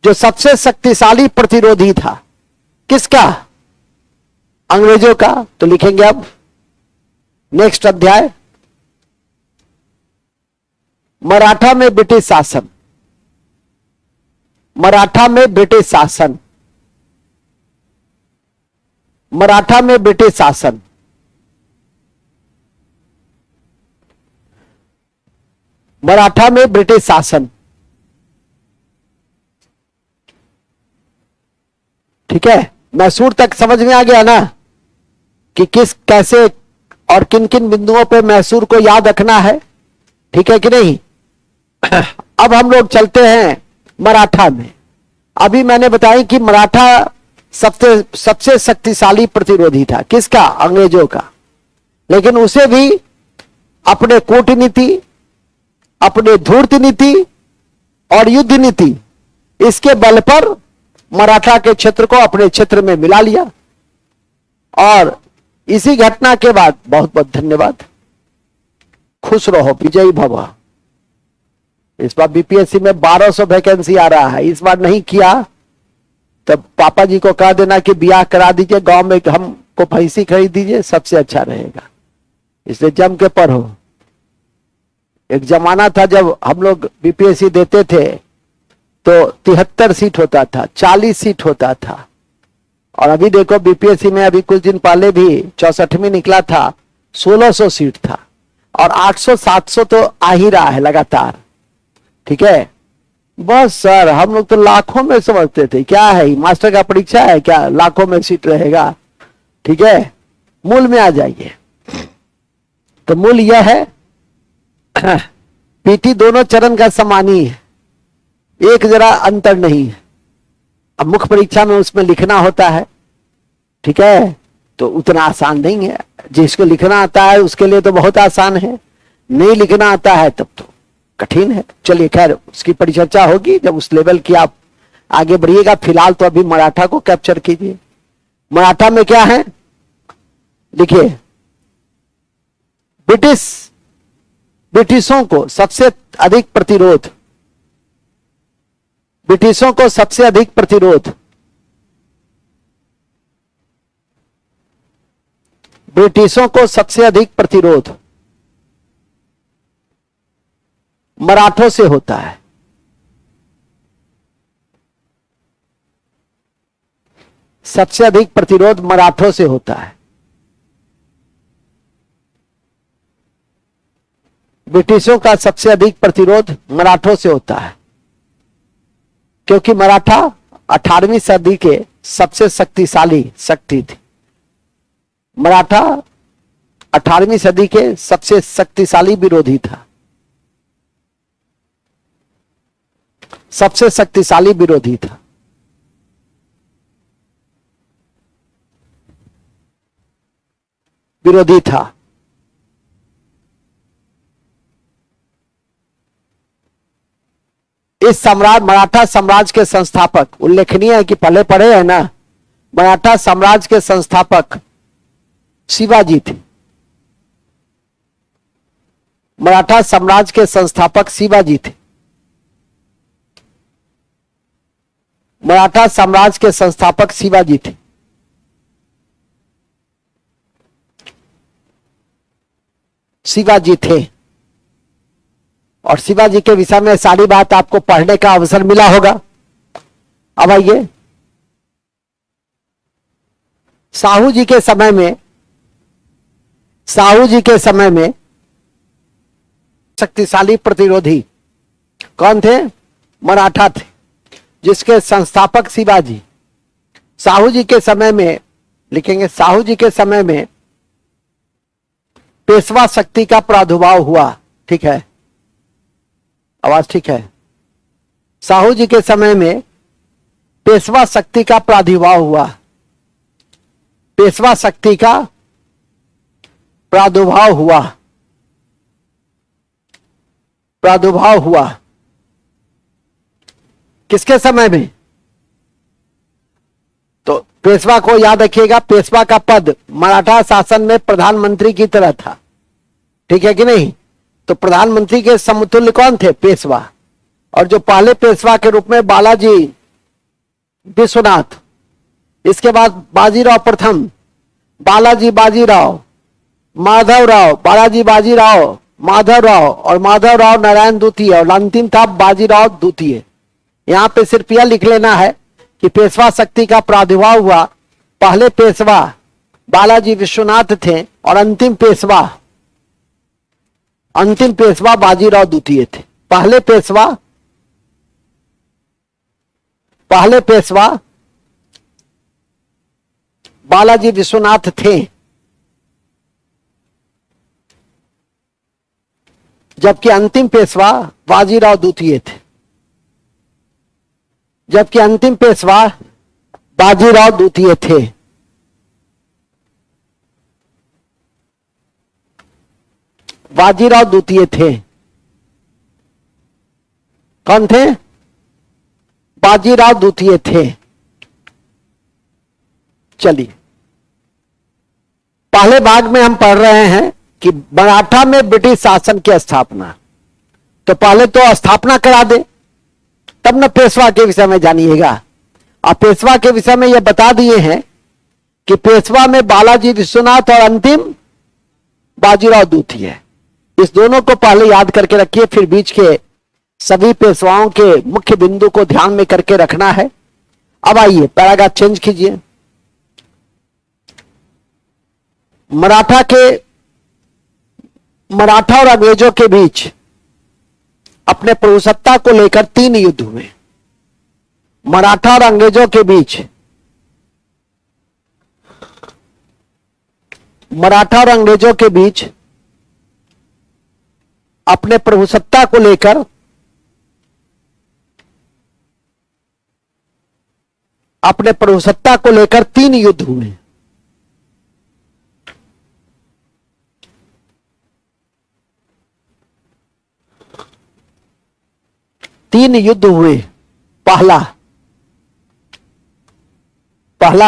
जो सबसे शक्तिशाली प्रतिरोधी था। किसका? अंग्रेजों का। तो लिखेंगे अब नेक्स्ट अध्याय, मराठा में ब्रिटिश शासन। मराठा में ब्रिटिश शासन। मराठा में ब्रिटिश शासन। मराठा में ब्रिटिश शासन। ठीक है, मैसूर तक समझ में आ गया ना कि किस कैसे और किन किन बिंदुओं पे मैसूर को याद रखना है। ठीक है कि नहीं? अब हम लोग चलते हैं मराठा में। अभी मैंने बताया कि मराठा सबसे शक्तिशाली प्रतिरोधी था। किसका? अंग्रेजों का। लेकिन उसे भी अपने कूटनीति, अपने धूर्त नीति और युद्ध नीति, इसके बल पर मराठा के क्षेत्र को अपने क्षेत्र में मिला लिया। और इसी घटना के बाद, बहुत बहुत धन्यवाद, खुश रहो, विजयी भव। इस बार बीपीएससी में 1200 वैकेंसी आ रहा है। इस बार नहीं किया तो पापा जी को कह देना कि ब्याह करा दीजिए, गांव में हम आपको भैंसी खरीद दीजिए, सबसे अच्छा रहेगा, इसलिए जम के पढ़ो। एक जमाना था जब हम लोग बीपीएससी देते थे तो 73 सीट होता था, 40 सीट होता था, और अभी देखो बीपीएससी में अभी कुछ दिन पहले भी 64 में निकला था, 1600 सीट था, और 800-700 तो आ ही रहा है लगातार। ठीक है, बस सर हम लोग तो लाखों में समझते थे, क्या है मास्टर का परीक्षा है क्या, लाखों में सीट रहेगा। ठीक है, मूल में आ जाइए। तो मूल यह है पीटी दोनों चरण का समान ही है, एक जरा अंतर नहीं है। अब मुख्य परीक्षा में उसमें लिखना होता है, ठीक है, तो उतना आसान नहीं है। जिसको लिखना आता है उसके लिए तो बहुत आसान है, नहीं लिखना आता है तब तो कठिन है। चलिए खैर उसकी परिचर्चा होगी जब उस लेवल की आप आगे बढ़िएगा। फिलहाल तो अभी मराठा को कैप्चर कीजिए। मराठा में क्या है देखिए, ब्रिटिशों को सबसे अधिक प्रतिरोध, ब्रिटिशों को सबसे अधिक प्रतिरोध, ब्रिटिशों को सबसे अधिक प्रतिरोध मराठों से होता है। सबसे अधिक प्रतिरोध मराठों से होता है। ब्रिटिशों का सबसे अधिक प्रतिरोध मराठों से होता है, क्योंकि मराठा 18वीं सदी के सबसे शक्तिशाली शक्ति थी। मराठा 18वीं सदी के सबसे शक्तिशाली विरोधी था, सबसे शक्तिशाली विरोधी था। विरोधी था। इस मराठा साम्राज्य के संस्थापक, उल्लेखनीय है कि पहले पढ़े हैं ना, मराठा साम्राज्य के संस्थापक शिवाजी थे। मराठा साम्राज्य के संस्थापक शिवाजी थे। मराठा साम्राज्य के संस्थापक शिवाजी थे। शिवाजी थे, और शिवाजी के विषय में सारी बात आपको पढ़ने का अवसर मिला होगा। अब आइए, साहू जी के समय में, साहू जी के समय में शक्तिशाली प्रतिरोधी कौन थे? मराठा थे, जिसके संस्थापक शिवाजी। साहू जी के समय में लिखेंगे, साहू जी के समय में पेशवा शक्ति का प्रादुर्भाव हुआ। ठीक है, आवाज ठीक है। साहू जी के समय में पेशवा शक्ति का प्रादुर्भाव हुआ। पेशवा शक्ति का प्रादुर्भाव हुआ। प्रादुर्भाव हुआ किसके समय में? तो पेशवा को याद रखिएगा, पेशवा का पद मराठा शासन में प्रधानमंत्री की तरह था। ठीक है कि नहीं? तो प्रधानमंत्री के समतुल्य कौन थे? पेशवा। और जो पहले पेशवा के रूप में बालाजी विश्वनाथ, इसके बाद बाजीराव प्रथम, बालाजी बाजीराव, माधवराव, बालाजी बाजीराव, माधवराव और माधवराव नारायण द्वितीय, और अंतिम था बाजीराव द्वितीय। यहां पे सिर्फ यह लिख लेना है कि पेशवा शक्ति का प्रादुर्भाव हुआ। पहले पेशवा बालाजी विश्वनाथ थे और अंतिम पेशवा बाजीराव द्वितीय थे। पहले पेशवा बालाजी विश्वनाथ थे, जबकि अंतिम पेशवा बाजीराव द्वितीय थे। जबकि अंतिम पेशवा बाजीराव द्वितीय थे। बाजीराव द्वितीय थे। कौन थे? बाजीराव द्वितीय थे। चलिए, पहले भाग में हम पढ़ रहे हैं कि मराठा में ब्रिटिश शासन की स्थापना। तो पहले तो स्थापना करा दे, तब न पेशवा के विषय में जानिएगा। और पेशवा के विषय में यह बता दिए हैं कि पेशवा में बालाजी विश्वनाथ और अंतिम बाजीराव द्वितीय। इस दोनों को पहले याद करके रखिए, फिर बीच के सभी पेशवाओं के मुख्य बिंदु को ध्यान में करके रखना है। अब आइए पैराग्राफ चेंज कीजिए। मराठा और अंग्रेजों के बीच अपने प्रभुसत्ता को लेकर 3 युद्ध हुए। मराठा और अंग्रेजों के बीच अपने प्रभुसत्ता को लेकर अपने प्रभुसत्ता को लेकर 3 युद्ध हुए। तीन युद्ध हुए। पहला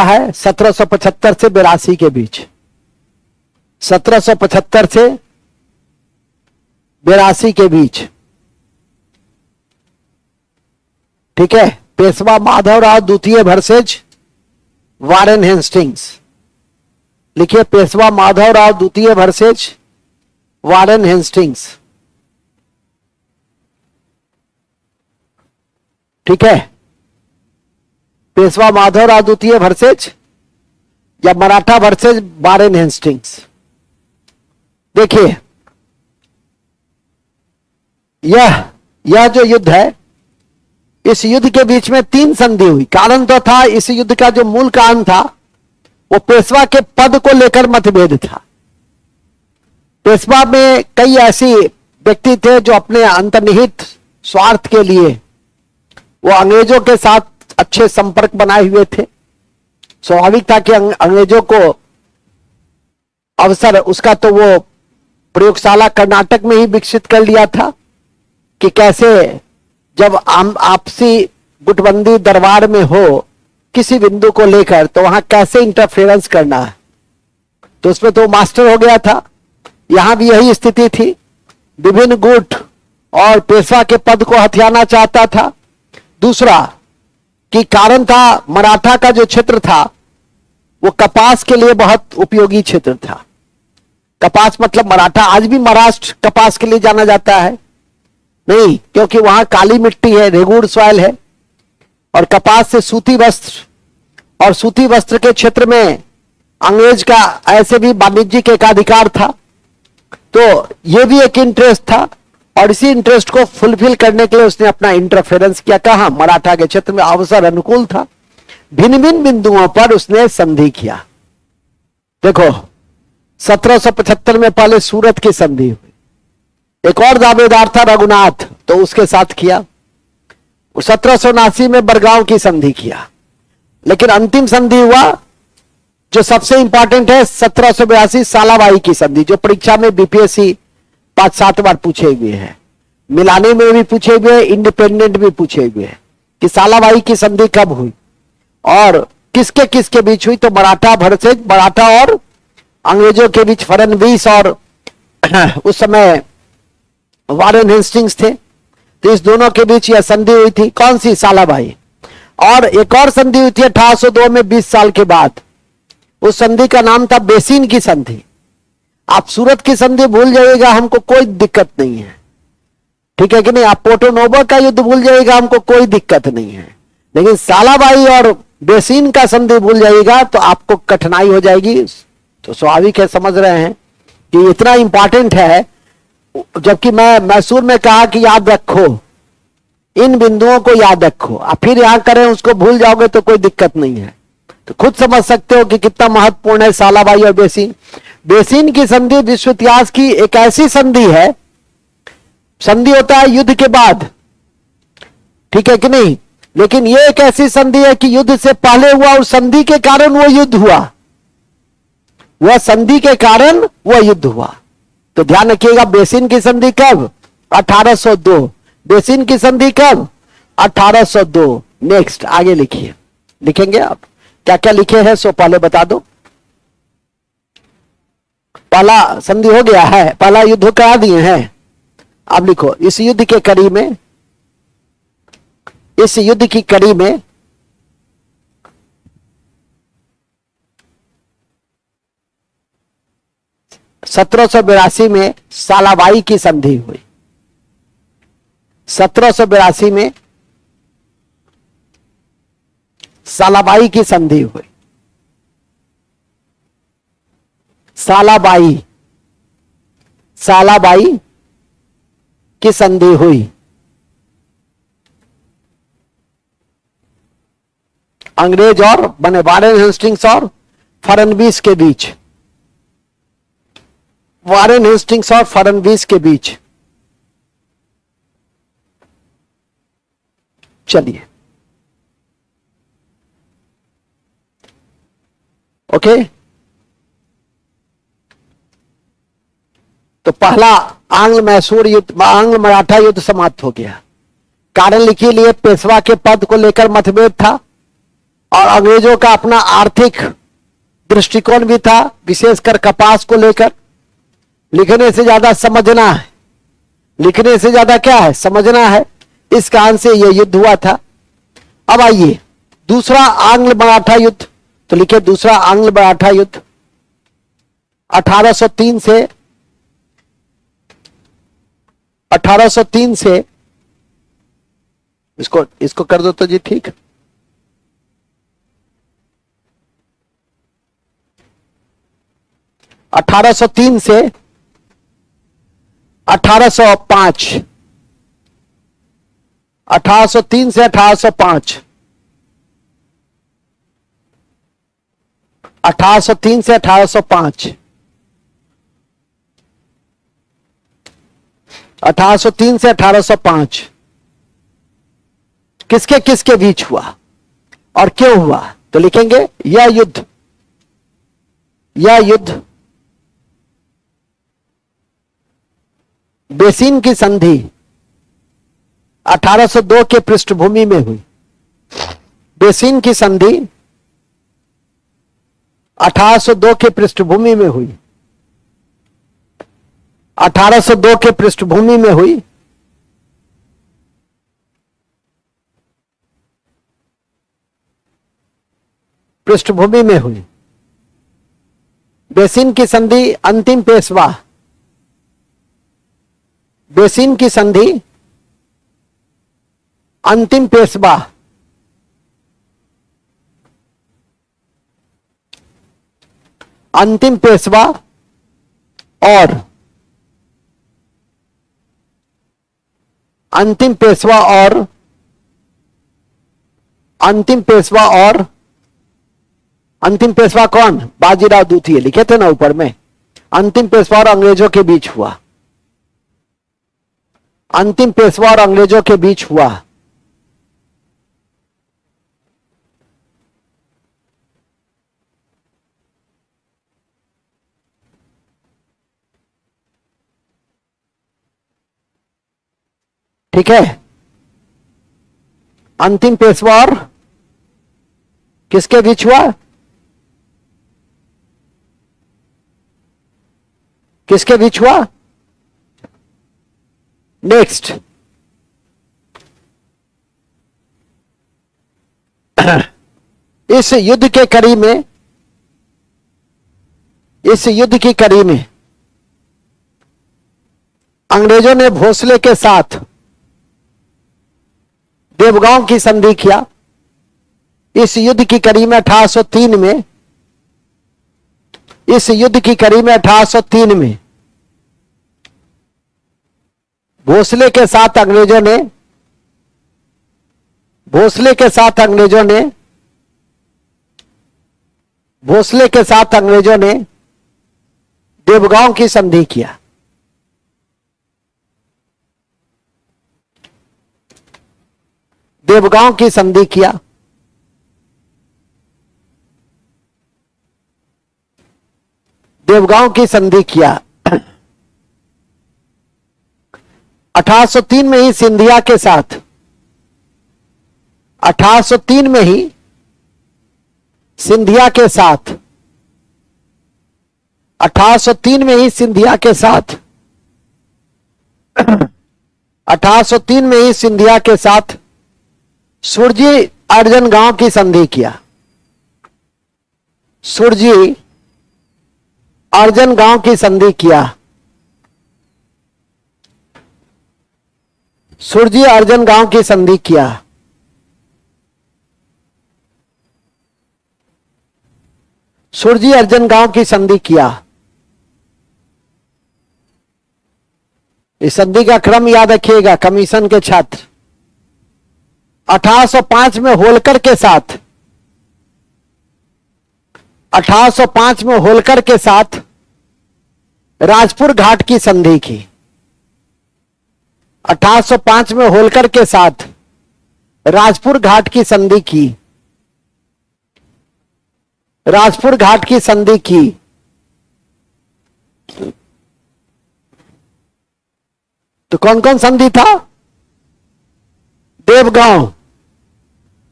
है 1775 से 82 के बीच। 1775 से 82 के बीच, ठीक है। पेशवा माधवराव द्वितीय वर्सेज वारेन हेस्टिंग्स। लिखिए, पेशवा माधवराव द्वितीय वर्सेज वारेन हेस्टिंग्स, ठीक है। पेशवा माधवराव द्वितीय वर्सेज या मराठा वर्सेज वारेन हेस्टिंग्स। देखिए, यह जो युद्ध है, इस युद्ध के बीच में 3 संधि हुई। कारण तो था, इस युद्ध का जो मूल कारण था वो पेशवा के पद को लेकर मतभेद था। पेशवा में कई ऐसी व्यक्ति थे जो अपने अंतर्निहित स्वार्थ के लिए वो अंग्रेजों के साथ अच्छे संपर्क बनाए हुए थे। स्वाभाविक था कि अंग्रेजों को अवसर, उसका तो वो प्रयोगशाला कर्नाटक में ही विकसित कर लिया था कि कैसे जब आपसी गुटबंदी दरबार में हो किसी बिंदु को लेकर, तो वहां कैसे इंटरफेरेंस करना है, तो उसमें तो मास्टर हो गया था। यहां भी यही स्थिति थी। विभिन्न गुट और पेशवा के पद को हथियाना चाहता था। दूसरा कि कारण था, मराठा का जो क्षेत्र था वो कपास के लिए बहुत उपयोगी क्षेत्र था। कपास मतलब मराठा, आज भी महाराष्ट्र कपास के लिए जाना जाता है नहीं, क्योंकि वहां काली मिट्टी है, रेगुड़ सॉइल है, और कपास से सूती वस्त्र, और सूती वस्त्र के क्षेत्र में अंग्रेज का ऐसे भी वाणिज्यिक एकाधिकार था। तो यह भी एक इंटरेस्ट था, और इसी इंटरेस्ट को फुलफिल करने के लिए उसने अपना इंटरफेरेंस किया। कहा? मराठा के क्षेत्र में अवसर अनुकूल था। भिन्न भिन्न बिंदुओं पर उसने संधि किया। देखो, 1775 में पहले सूरत की संधि हुई। एक और दावेदार था रघुनाथ, तो उसके साथ किया। 1779 में बरगांव की संधि किया। लेकिन अंतिम संधि हुआ जो सबसे इंपॉर्टेंट है, 1782 सालाबाई की संधि, जो परीक्षा में बीपीएससी 5-7 बार पूछे हुए हैं। मिलानी में भी पूछे हुए, इंडिपेंडेंट भी पूछे हुए हैं कि सालाबाई की संधि कब हुई और किसके किसके बीच हुई। तो मराठा और अंग्रेजों के बीच फडणवीस और उस समय वारेन हेस्टिंग्स थे, तो इस दोनों के बीच यह संधि हुई थी। कौन सी? सालाबाई। और एक और संधि हुई थी 1802 में, 20 साल के बाद। उस संधि का नाम था बेसिन की संधि। आप सूरत की संधि भूल जाइएगा, हमको कोई दिक्कत नहीं है, ठीक है कि नहीं। आप पोर्टो नोवो का युद्ध भूल जाइएगा, हमको कोई दिक्कत नहीं है। लेकिन सालाबाई और बेसिन का संधि भूल जाइएगा तो आपको कठिनाई हो जाएगी। तो स्वाभाविक है, समझ रहे हैं कि इतना इंपॉर्टेंट है। जबकि मैं मैसूर में कहा कि याद रखो, इन बिंदुओं को याद रखो। आप फिर यहां करें उसको भूल जाओगे तो कोई दिक्कत नहीं है। तो खुद समझ सकते हो कि कितना महत्वपूर्ण है सालाबाई और बेसिन। बेसिन की संधि विश्व इतिहास की एक ऐसी संधि है, संधि होता है युद्ध के बाद, ठीक है कि नहीं। लेकिन यह एक ऐसी संधि है कि युद्ध से पहले हुआ, उस संधि के कारण वो युद्ध हुआ, वह संधि के कारण वह युद्ध हुआ। तो ध्यान रखिएगा, बेसिन की संधि कब? 1802। बेसिन की संधि कब? 1802। नेक्स्ट, आगे लिखिए। लिखेंगे आप? क्या क्या लिखे हैं सो पहले बता दो। पहला संधि हो गया है, पहला युद्ध करा दिए हैं। अब लिखो, इस युद्ध की कड़ी में 1782 में सालाबाई की संधि हुई। 1782 में सालाबाई की संधि हुई। सालाबाई की संधि हुई। अंग्रेज और बने वारेन हेस्टिंग्स और फडणवीस के बीच, वारेन हेस्टिंग्स और फडणवीस के बीच। चलिए ओके, तो पहला आंग्ल मैसूर युद्ध, आंग्ल मराठा युद्ध समाप्त हो गया। कारण लिखिए लिए पेशवा के पद को लेकर मतभेद था और अंग्रेजों का अपना आर्थिक दृष्टिकोण भी था, विशेषकर कपास को लेकर। लिखने से ज्यादा समझना है, लिखने से ज्यादा क्या है, समझना है। इस कारण से यह युद्ध हुआ था। अब आइए दूसरा आंग्ल मराठा युद्ध, तो लिखे दूसरा आंग्ल मराठा युद्ध 1803 से 1803 से इसको कर दो तो जी, ठीक। 1803 से 1805, 1803 से 1805, 1803 से 1805, 1803 से 1805 किसके किसके बीच हुआ और क्यों हुआ? तो लिखेंगे यह युद्ध बेसिन की संधि 1802 के पृष्ठभूमि में हुई। बेसिन की संधि 1802 के पृष्ठभूमि में हुई। 1802 के पृष्ठभूमि में हुई। पृष्ठभूमि में हुई बेसिन की संधि। अंतिम पेशवा, बेसिन की संधि अंतिम पेशवा अंतिम पेशवा और अंतिम पेशवा और अंतिम पेशवा और अंतिम पेशवा कौन? बाजीराव द्वितीय, लिखे थे ना ऊपर में। अंतिम पेशवा और अंग्रेजों के बीच हुआ। अंतिम पेशवा और अंग्रेजों के बीच हुआ। ठीक है, अंतिम पेशवा और किसके बीच हुआ? किसके बीच हुआ? नेक्स्ट, इस युद्ध के कड़ी में, इस युद्ध की कड़ी में अंग्रेजों ने भोसले के साथ देवगांव की संधि किया। इस युद्ध की कड़ी में 1803 में, इस युद्ध की कड़ी में 1803 में भोसले के साथ अंग्रेजों ने, भोसले के साथ अंग्रेजों ने, भोसले के साथ अंग्रेजों ने देवगांव की संधि किया। देवगांव की संधि किया। देवगांव की संधि किया। 1803 में ही सिंधिया के साथ, 1803 में ही सिंधिया के साथ, 1803 में ही सिंधिया के साथ, 1803 में ही सिंधिया के साथ सुरजी अर्जन गांव की संधि किया। सुरजी अर्जन गांव की संधि किया। सुरजी अर्जन गांव की संधि किया। सुरजी अर्जन गांव की संधि किया। इस संधि का क्रम याद रखिएगा कमीशन के छात्र। 1805 में होलकर के साथ 1805 में होलकर के साथ राजपुर घाट की संधि की। 1805 में होलकर के साथ राजपुर घाट की संधि की। राजपुर घाट की संधि की। तो कौन कौन संधि था? देवगांव,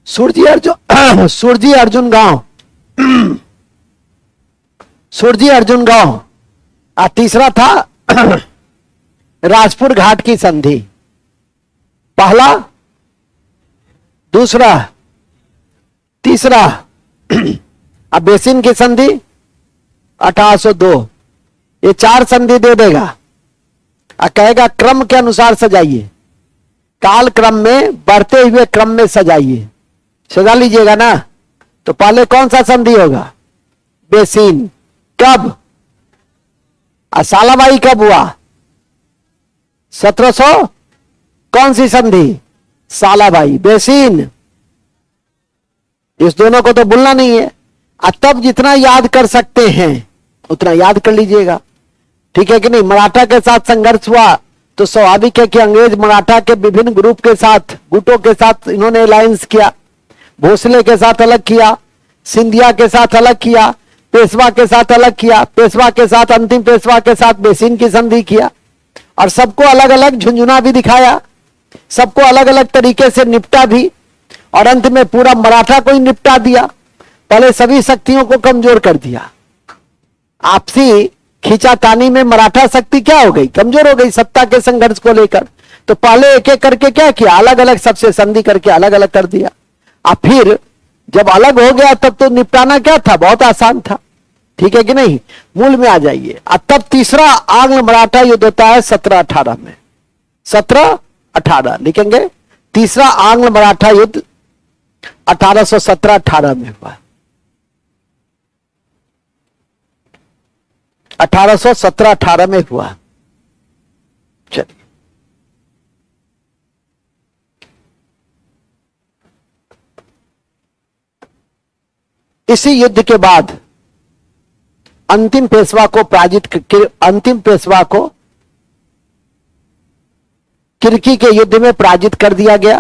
सुरजी अर्जुन सुरजी अर्जुन गांव, सुरजी अर्जुन गांव। और तीसरा था राजपुर घाट की संधि। पहला, दूसरा, तीसरा। अब बेसिन की संधि 1802। ये 4 संधि दे देगा और कहेगा क्रम के अनुसार सजाइए, काल क्रम में, बढ़ते हुए क्रम में सजाइए। सजा लीजिएगा ना। तो पहले कौन सा संधि होगा? बेसिन। कब? सालाबाई कब हुआ? 1700। कौन सी संधि? सालाबाई। बेसिन। इस दोनों को तो भूलना नहीं है। तब जितना याद कर सकते हैं उतना याद कर लीजिएगा, ठीक है कि नहीं। मराठा के साथ संघर्ष हुआ तो स्वाभाविक है कि अंग्रेज मराठा के विभिन्न ग्रुप के साथ, गुटों के साथ इन्होंने अलायंस किया। भोसले के साथ अलग किया, सिंधिया के साथ अलग किया, पेशवा के साथ अलग किया, पेशवा के साथ, अंतिम पेशवा के साथ बेसिन की संधि किया। और सबको अलग अलग झुंझुना भी दिखाया, सबको अलग अलग तरीके से निपटा भी, और अंत में पूरा मराठा को ही निपटा दिया। पहले सभी शक्तियों को कमजोर कर दिया। आपसी खींचातानी में मराठा शक्ति क्या हो गई? कमजोर हो गई सत्ता के संघर्ष को लेकर। तो पहले एक एक करके क्या किया? अलग अलग सबसे संधि करके अलग अलग कर दिया। और फिर जब अलग हो गया तब तो निपटाना क्या था? बहुत आसान था, ठीक है कि नहीं। मूल में आ जाइए। और तब तीसरा आंग्ल मराठा युद्ध होता है 1718 में। 1718 लिखेंगे। तीसरा आंग्ल मराठा युद्ध 1817-18 में हुआ। 1817-18 में हुआ। चलिए, इसी युद्ध के बाद अंतिम पेशवा को किर्की के युद्ध में पराजित कर दिया गया।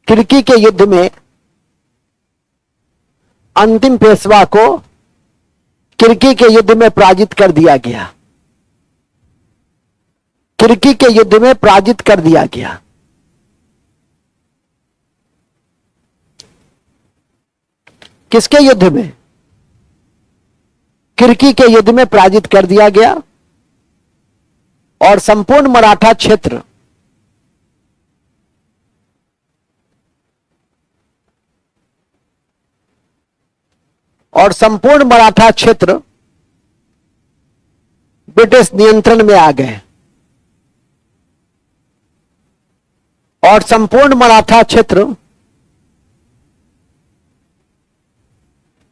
किर्की के युद्ध में अंतिम पेशवा को किर्की के युद्ध में पराजित कर दिया गया। किर्की के युद्ध में पराजित कर दिया गया। किसके युद्ध में? किर्की के युद्ध में पराजित कर दिया गया। और संपूर्ण मराठा क्षेत्र ब्रिटिश नियंत्रण में आ गए। और संपूर्ण मराठा क्षेत्र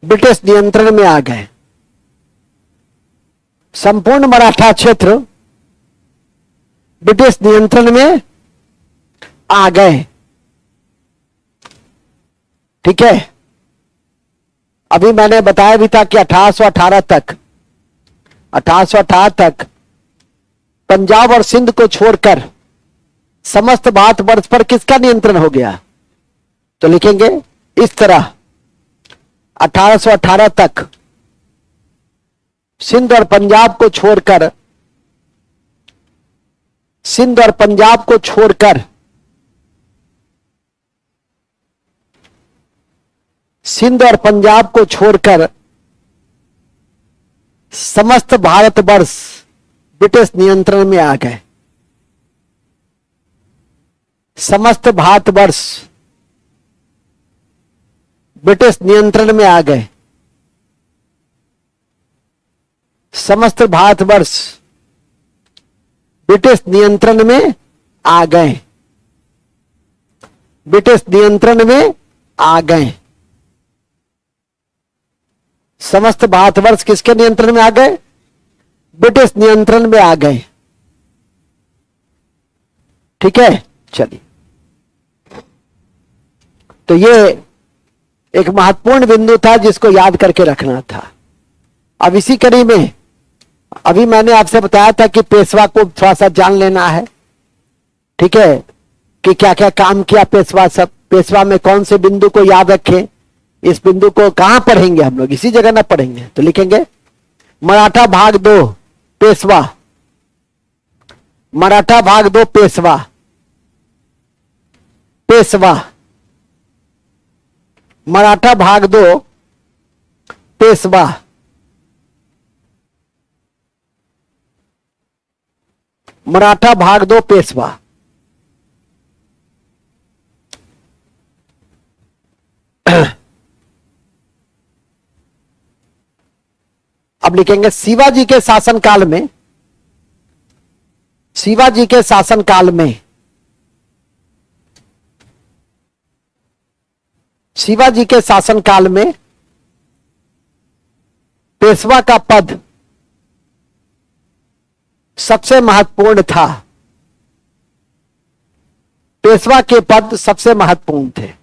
ब्रिटिश नियंत्रण में आ गए। संपूर्ण मराठा क्षेत्र ब्रिटिश नियंत्रण में आ गए, ठीक है। अभी मैंने बताया भी था कि 1818 तक पंजाब और सिंध को छोड़कर समस्त भारतवर्ष पर किसका नियंत्रण हो गया? तो लिखेंगे इस तरह, 1818 तक सिंध और पंजाब को छोड़कर सिंध और पंजाब को छोड़कर समस्त भारतवर्ष ब्रिटिश नियंत्रण में आ गए। समस्त भारतवर्ष ब्रिटिश नियंत्रण में आ गए। समस्त भारतवर्ष ब्रिटिश नियंत्रण में आ गए, ब्रिटिश नियंत्रण में आ गए। समस्त भारतवर्ष किसके नियंत्रण में आ गए? ब्रिटिश नियंत्रण में आ गए। ठीक है, चलिए, तो ये एक महत्वपूर्ण बिंदु था जिसको याद करके रखना था। अब इसी कड़ी में अभी मैंने आपसे बताया था कि पेशवा को थोड़ा सा जान लेना है। ठीक है, कि क्या क्या काम किया पेशवा, सब पेशवा में कौन से बिंदु को याद रखें। इस बिंदु को कहां पढ़ेंगे हम लोग? इसी जगह ना पढ़ेंगे तो लिखेंगे मराठा भाग 2 पेशवा, मराठा भाग 2 पेशवा, पेशवा, मराठा भाग 2 पेशवा, मराठा भाग 2 पेशवा। अब लिखेंगे शिवाजी के शासनकाल में, शिवाजी के शासनकाल में, शिवाजी के शासनकाल में पेशवा का पद सबसे महत्वपूर्ण था। पेशवा के पद सबसे महत्वपूर्ण थे।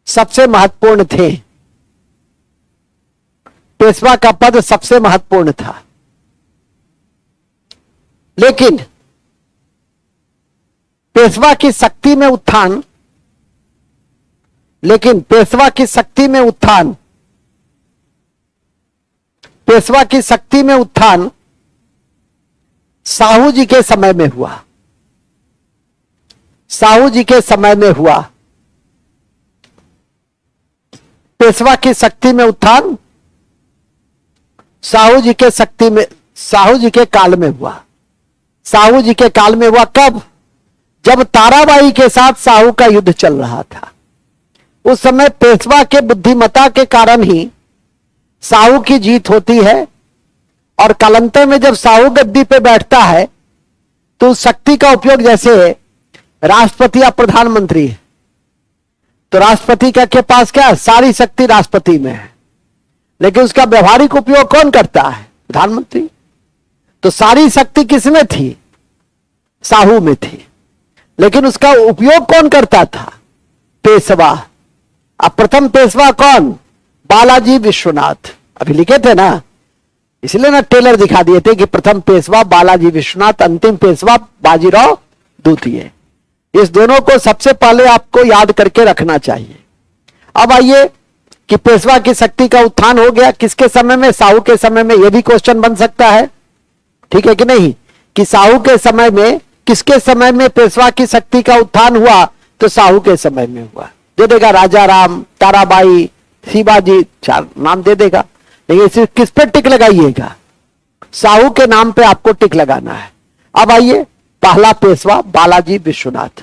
सबसे महत्वपूर्ण थे, पेशवा का पद सबसे महत्वपूर्ण था। लेकिन पेशवा की शक्ति में उत्थान, लेकिन पेशवा की शक्ति में उत्थान, पेशवा की शक्ति में उत्थान साहू जी के समय में हुआ। साहू जी के समय में हुआ पेशवा की शक्ति में उत्थान साहू जी के शक्ति में, साहू जी के काल में हुआ। साहू जी के काल में हुआ कब? जब ताराबाई के साथ साहू का युद्ध चल रहा था। उस समय पेशवा के बुद्धिमत्ता के कारण ही साहू की जीत होती है, और कालांतर में जब साहू गद्दी पे बैठता है तो उस शक्ति का उपयोग, जैसे राष्ट्रपति या प्रधानमंत्री है तो राष्ट्रपति के पास क्या है? सारी शक्ति राष्ट्रपति में है, लेकिन उसका व्यवहारिक उपयोग कौन करता है? प्रधानमंत्री। तो सारी शक्ति किसमें थी? साहू में थी, लेकिन उसका उपयोग कौन करता था? पेशवा। अब प्रथम पेशवा कौन? बालाजी विश्वनाथ। अभी लिखे थे ना, इसलिए ना टेलर दिखा दिए थे कि प्रथम पेशवा बालाजी विश्वनाथ, अंतिम पेशवा बाजीराव द्वितीय। इस दोनों को सबसे पहले आपको याद करके रखना चाहिए। अब आइए कि पेशवा की शक्ति का उत्थान हो गया किसके समय में? साहू के समय में। यह भी क्वेश्चन बन सकता है, ठीक है कि नहीं, कि साहू के समय में, किसके समय में पेशवा की शक्ति का उत्थान हुआ? तो साहू के समय में हुआ। दे देगा राजा राम, ताराबाई, शिवाजी, 4 नाम दे देगा, लेकिन इसे किस पे टिक लगाइएगा? साहू के नाम पे आपको टिक लगाना है। अब आइए, पहला पेशवा बालाजी विश्वनाथ।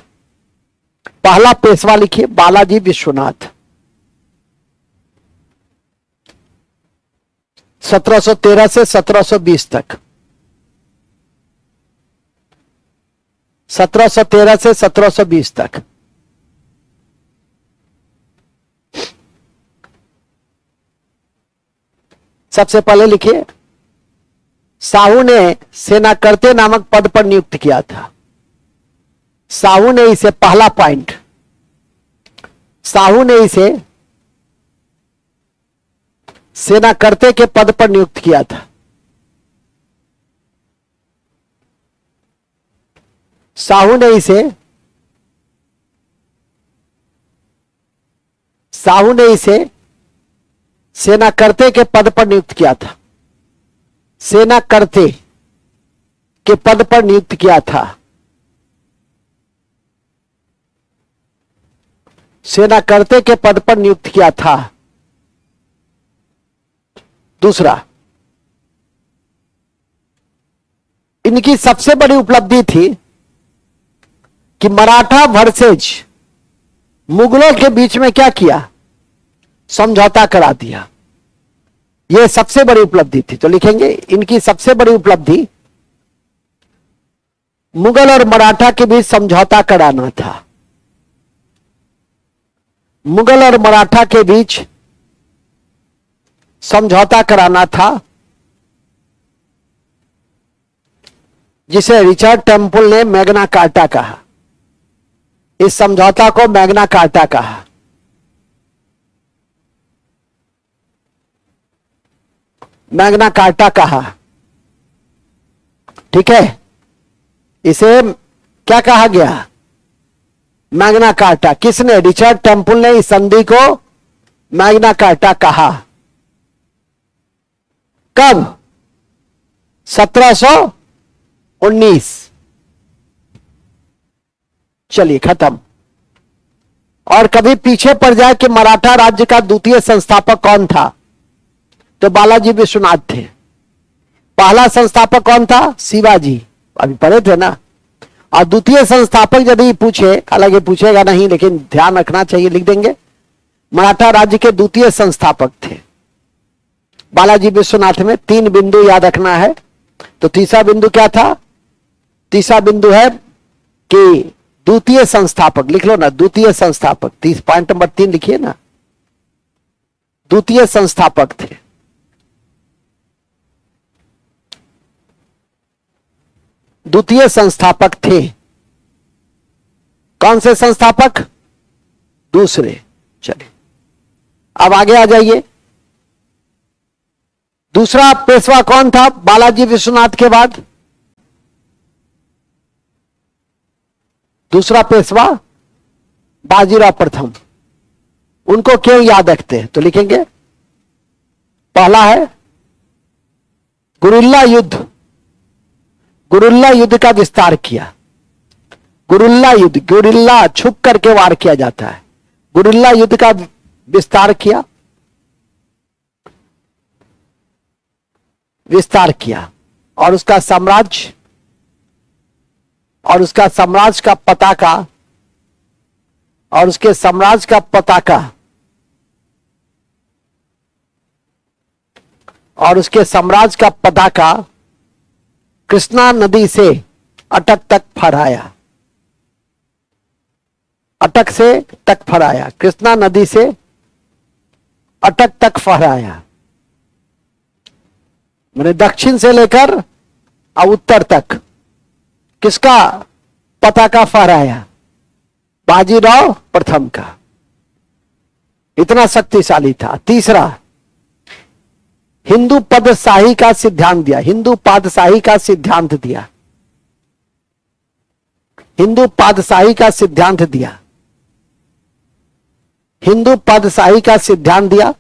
पहला पेशवा लिखिए बालाजी विश्वनाथ, 1713 से 1720 तक। 1713 से 1720 तक। सबसे पहले लिखिए, साहू ने सेनाकर्ते नामक पद पर नियुक्त किया था। साहू ने इसे, पहला पॉइंट, साहू ने इसे सेनाकर्ते के पद पर नियुक्त किया था। साहू ने इसे, साहू ने इसे सेनाकर्ते के पद पर नियुक्त किया था। सेनाकर्ते के पद पर नियुक्त किया था। सेनाकर्ते के पद पर नियुक्त किया था। दूसरा, इनकी सबसे बड़ी उपलब्धि थी कि मराठा वर्सेज मुगलों के बीच में क्या किया? समझौता करा दिया। यह सबसे बड़ी उपलब्धि थी। तो लिखेंगे इनकी सबसे बड़ी उपलब्धि मुगल और मराठा के बीच समझौता कराना था। मुगल और मराठा के बीच समझौता कराना था, जिसे रिचर्ड टेम्पल ने मैग्ना कार्टा कहा। इस समझौता को मैग्ना कार्टा कहा। मैग्ना कार्टा कहा, ठीक है। इसे क्या कहा गया? Magna carta. किसने? रिचर्ड टेम्पल ने इस संधि को मैग्ना कार्टा कहा। कब? 1719। चलिए खत्म। और कभी पीछे पड़ जाए कि मराठा राज्य का द्वितीय संस्थापक कौन था, तो बालाजी विश्वनाथ थे। पहला संस्थापक कौन था? शिवाजी, अभी पढ़े थे ना। और द्वितीय संस्थापक यदि पूछे, हालांकि पूछेगा नहीं लेकिन ध्यान रखना चाहिए, लिख देंगे मराठा राज्य के द्वितीय संस्थापक थे बालाजी विश्वनाथ। में 3 बिंदु याद रखना है। तो तीसरा बिंदु क्या था? तीसरा बिंदु है कि द्वितीय संस्थापक, लिख लो ना, द्वितीय संस्थापक। पॉइंट नंबर 3 लिखिए ना, द्वितीय संस्थापक थे। द्वितीय संस्थापक थे। कौन से संस्थापक? दूसरे। चलिए अब आगे आ जाइए। दूसरा पेशवा कौन था बालाजी विश्वनाथ के बाद? दूसरा पेशवा बाजीराव प्रथम। उनको क्यों याद रखते हैं? तो लिखेंगे पहला है गुरिल्ला युद्ध। गुरिल्ला युद्ध का विस्तार किया। गुरिल्ला युद्ध, गुरिल्ला छुप करके वार किया जाता है। गुरिल्ला युद्ध का विस्तार किया, विस्तार किया। और उसका साम्राज्य, और उसका साम्राज्य का पताका, और उसके साम्राज्य का पताका, और उसके साम्राज्य का पताका कृष्णा नदी से अटक तक फहराया। अटक से तक फहराया, कृष्णा नदी से अटक तक फहराया। मैंने दक्षिण से लेकर उत्तर तक किसका पताका फहराया? बाजीराव प्रथम का। इतना शक्तिशाली था। तीसरा, हिंदू पदशाही का सिद्धांत दिया। हिंदू पादशाही का सिद्धांत दिया। हिंदू पादशाही का सिद्धांत दिया। हिंदू पादशाही का सिद्धांत दिया।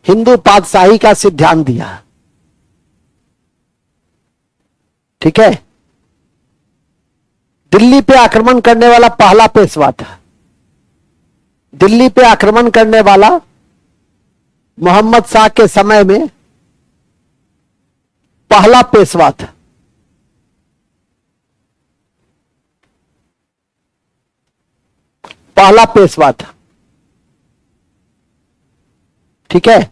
हिंदू पादशाही का सिद्धांत दिया, ठीक है। दिल्ली पे आक्रमण करने वाला पहला पेशवा था। दिल्ली पे आक्रमण करने वाला मोहम्मद शाह के समय में पहला पेशवा था। पहला पेशवा था, ठीक है।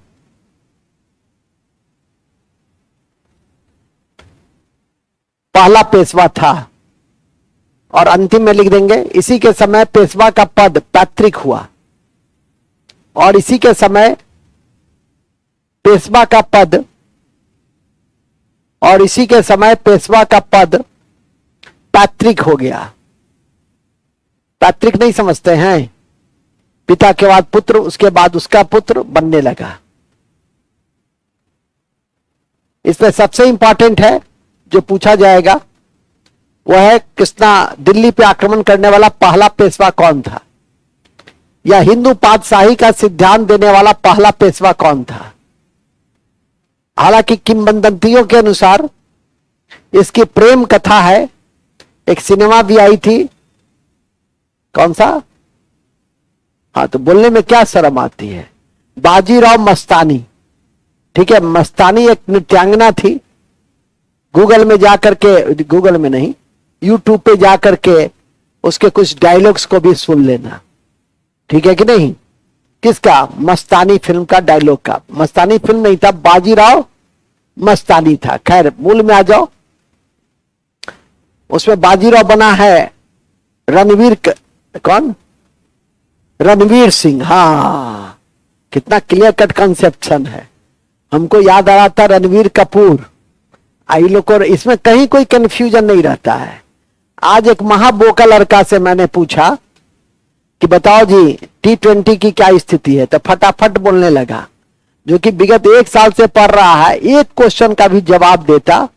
पहला पेशवा था। और अंतिम में लिख देंगे इसी के समय पेशवा का पद पैतृक हुआ। और इसी के समय पेशवा का पद, और इसी के समय पेशवा का पद पैतृक हो गया। पैतृक नहीं समझते हैं? पिता के बाद पुत्र, उसके बाद उसका पुत्र बनने लगा। इसमें सबसे इंपॉर्टेंट है जो पूछा जाएगा वह है कृष्णा, दिल्ली पे आक्रमण करने वाला पहला पेशवा कौन था, या हिंदू पातशाही का सिद्धांत देने वाला पहला पेशवा कौन था। हालांकि किंवदंतियों के अनुसार इसकी प्रेम कथा है। एक सिनेमा भी आई थी, कौन सा? हाँ, तो बोलने में क्या शर्म आती है। बाजीराव मस्तानी, ठीक है। मस्तानी एक नृत्यांगना थी। गूगल में जाकर के, गूगल में नहीं, यूट्यूब पे जाकर के उसके कुछ डायलॉग्स को भी सुन लेना, ठीक है कि नहीं। किसका? मस्तानी फिल्म का डायलॉग का। मस्तानी फिल्म नहीं था, बाजीराव मस्तानी था। खैर मूल में आ जाओ। उसमें बाजीराव बना है कौन? रणवीर सिंह। हाँ, कितना क्लियर कट कंसेप्शन है। हमको याद आ रहा था रणवीर कपूर। आई लोग को इसमें कहीं कोई कंफ्यूजन नहीं रहता है। आज एक महाबोका लड़का से मैंने पूछा कि बताओ जी T20 की क्या स्थिति है, तो फटाफट बोलने लगा, जो कि विगत 1 साल से पढ़ रहा है, एक क्वेश्चन का भी जवाब देता,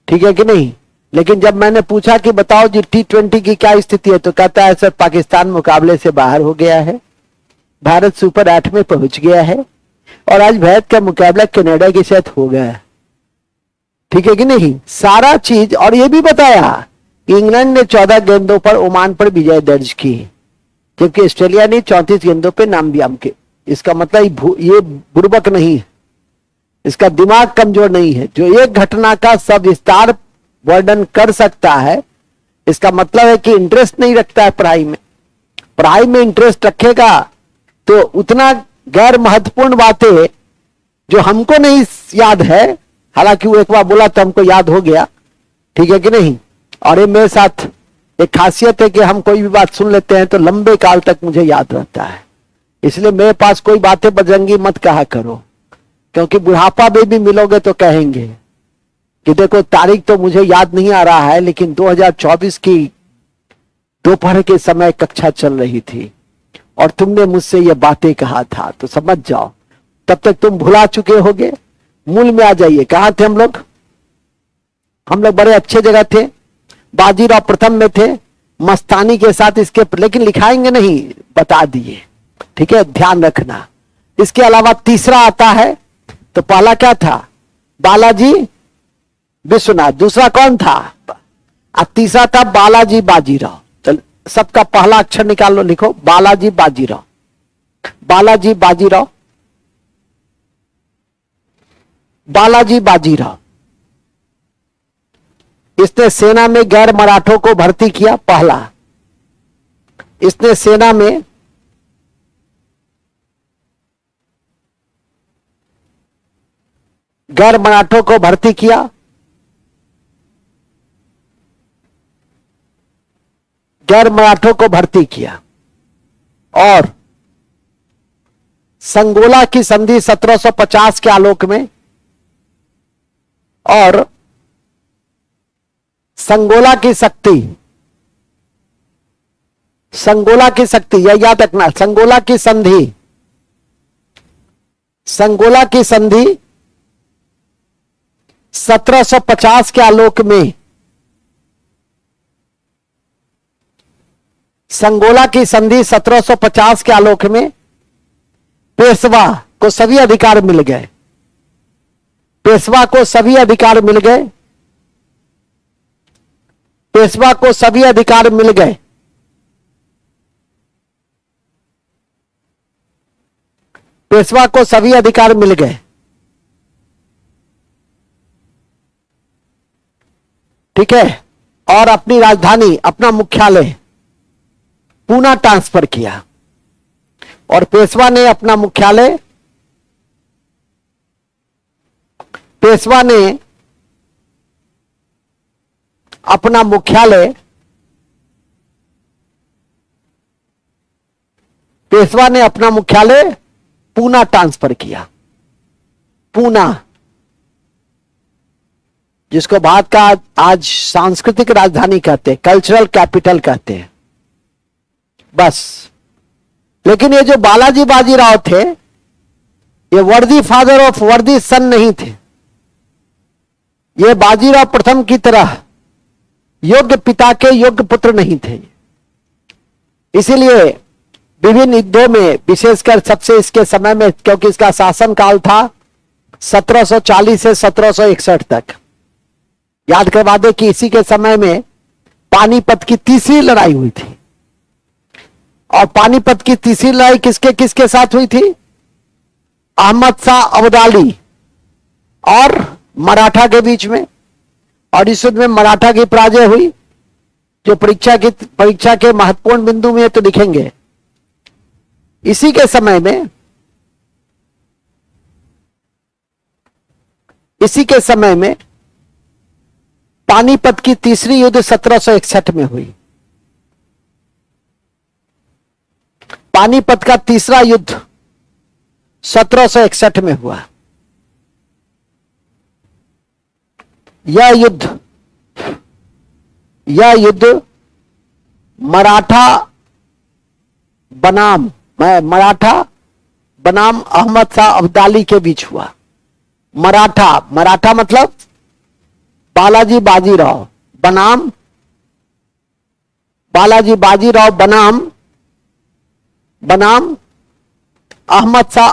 ठीक है कि नहीं। लेकिन जब मैंने पूछा कि बताओ जी T20 की क्या स्थिति है, तो कहता है सर पाकिस्तान मुकाबले से बाहर हो गया है, भारत सुपर 8 में पहुंच गया है, और आज भारत का मुकाबला कनाडा के साथ हो गया है, ठीक है कि नहीं। सारा चीज। और ये भी बताया कि इंग्लैंड ने 14 गेंदों पर ओमान पर विजय दर्ज की, जबकि ऑस्ट्रेलिया ने 34 गेंदों पर नामयाब के। इसका मतलब ये बुर्बक नहीं है, इसका दिमाग कमजोर नहीं है, जो एक घटना का सविस्तार वर्णन कर सकता है। इसका मतलब है कि इंटरेस्ट नहीं रखता है पढ़ाई में। पढ़ाई में इंटरेस्ट रखेगा तो उतना गैर महत्वपूर्ण बातें जो हमको नहीं याद है, हालांकि वो एक बार बोला तो हमको याद हो गया, ठीक है कि नहीं। और ये मेरे साथ एक खासियत है कि हम कोई भी बात सुन लेते हैं तो लंबे काल तक मुझे याद रहता है। इसलिए मेरे पास कोई बातें बजरंगी मत कहा करो, क्योंकि बुढ़ापा में भी मिलोगे तो कहेंगे कि देखो तारीख तो मुझे याद नहीं आ रहा है, लेकिन 2024 की दोपहर के समय कक्षा चल रही थी और तुमने मुझसे ये बातें कहा था, तो समझ जाओ तब तक तुम भुला चुके होगे। मूल में आ जाइए। कहां थे हम लोग? हम लोग बड़े अच्छे जगह थे। बाजीराव प्रथम में थे, मस्तानी के साथ इसके, लेकिन लिखाएंगे नहीं, बता दिए, ठीक है, ध्यान रखना। इसके अलावा तीसरा आता है, तो पहला क्या था? बालाजी विश्वनाथ। दूसरा कौन था? और तीसरा था बालाजी बाजीराव। चल सबका पहला अक्षर निकाल लो, लिखो बालाजी बाजीराव। बालाजी बाजीराव, बालाजी बाजीराव। इसने सेना में गैर मराठों को भर्ती किया। पहला, इसने सेना में गैर मराठों को भर्ती किया। गैर मराठों को भर्ती किया और संगोला की संधि 1750 के आलोक में, और संगोला की शक्ति, संगोला की शक्ति, यह याद रखना, संगोला की संधि, संगोला की संधि 1750 के आलोक में, संगोला की संधि 1750 के आलोक में पेशवा को सभी अधिकार मिल गए। पेशवा को सभी अधिकार मिल गए। पेशवा को सभी अधिकार मिल गए। पेशवा को सभी अधिकार मिल गए, ठीक है। और अपनी राजधानी, अपना मुख्यालय पूना ट्रांसफर किया। और पेशवा ने अपना मुख्यालय, पेशवा ने अपना मुख्यालय, पेशवा ने अपना मुख्यालय पूना ट्रांसफर किया। पूना, जिसको भारत का आज सांस्कृतिक राजधानी कहते हैं, कल्चरल कैपिटल कहते हैं, बस। लेकिन ये जो बालाजी बाजीराव थे, ये वर्दी फादर ऑफ वर्दी सन नहीं थे। ये बाजीराव प्रथम की तरह योग्य पिता के योग्य पुत्र नहीं थे। इसीलिए विभिन्न युद्धों में, विशेषकर सबसे इसके समय में, क्योंकि इसका शासन काल था 1740 से 1761 तक। याद करवा दे कि इसी के समय में पानीपत की तीसरी लड़ाई हुई थी। और पानीपत की तीसरी लड़ाई किसके किसके साथ हुई थी? अहमद शाह अब्दाली और मराठा के बीच में। और इस युद्ध में मराठा की पराजय हुई, जो परीक्षा के महत्वपूर्ण बिंदु में तो लिखेंगे। इसी के समय में पानीपत की तीसरी युद्ध 1761 में हुई। पानीपत का तीसरा युद्ध 1761 में हुआ। यह युद्ध मराठा बनाम अहमद शाह अब्दाली के बीच हुआ। मराठा मतलब बालाजी बाजीराव, बनाम बालाजी बाजीराव बनाम अहमद शाह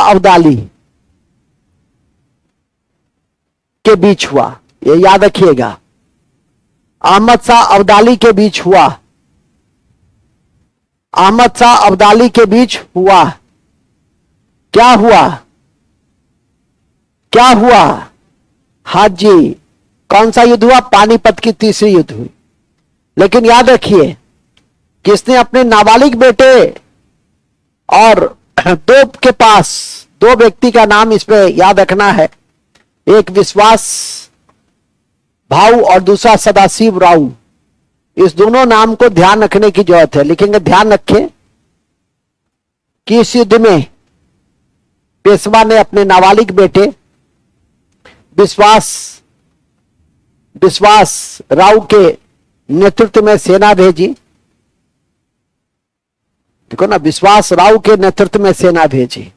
अब्दाली के बीच हुआ। ये याद रखिएगा, अहमद शाह अब्दाली के बीच हुआ। अहमद शाह अब्दाली के बीच हुआ। क्या हुआ? हाँ जी, कौन सा युद्ध हुआ? पानीपत की तीसरी युद्ध हुई। लेकिन याद रखिए कि इसने अपने नाबालिग बेटे और दो व्यक्ति का नाम इसमें याद रखना है। एक विश्वास भाऊ और दूसरा सदाशिव राव। इस दोनों नाम को ध्यान रखने की जरूरत है। लिखेंगे, ध्यान रखें कि इस युद्ध में पेशवा ने अपने नाबालिग बेटे विश्वास राव के नेतृत्व में सेना भेजी। देखो ना, विश्वास राव के नेतृत्व में सेना भेजी।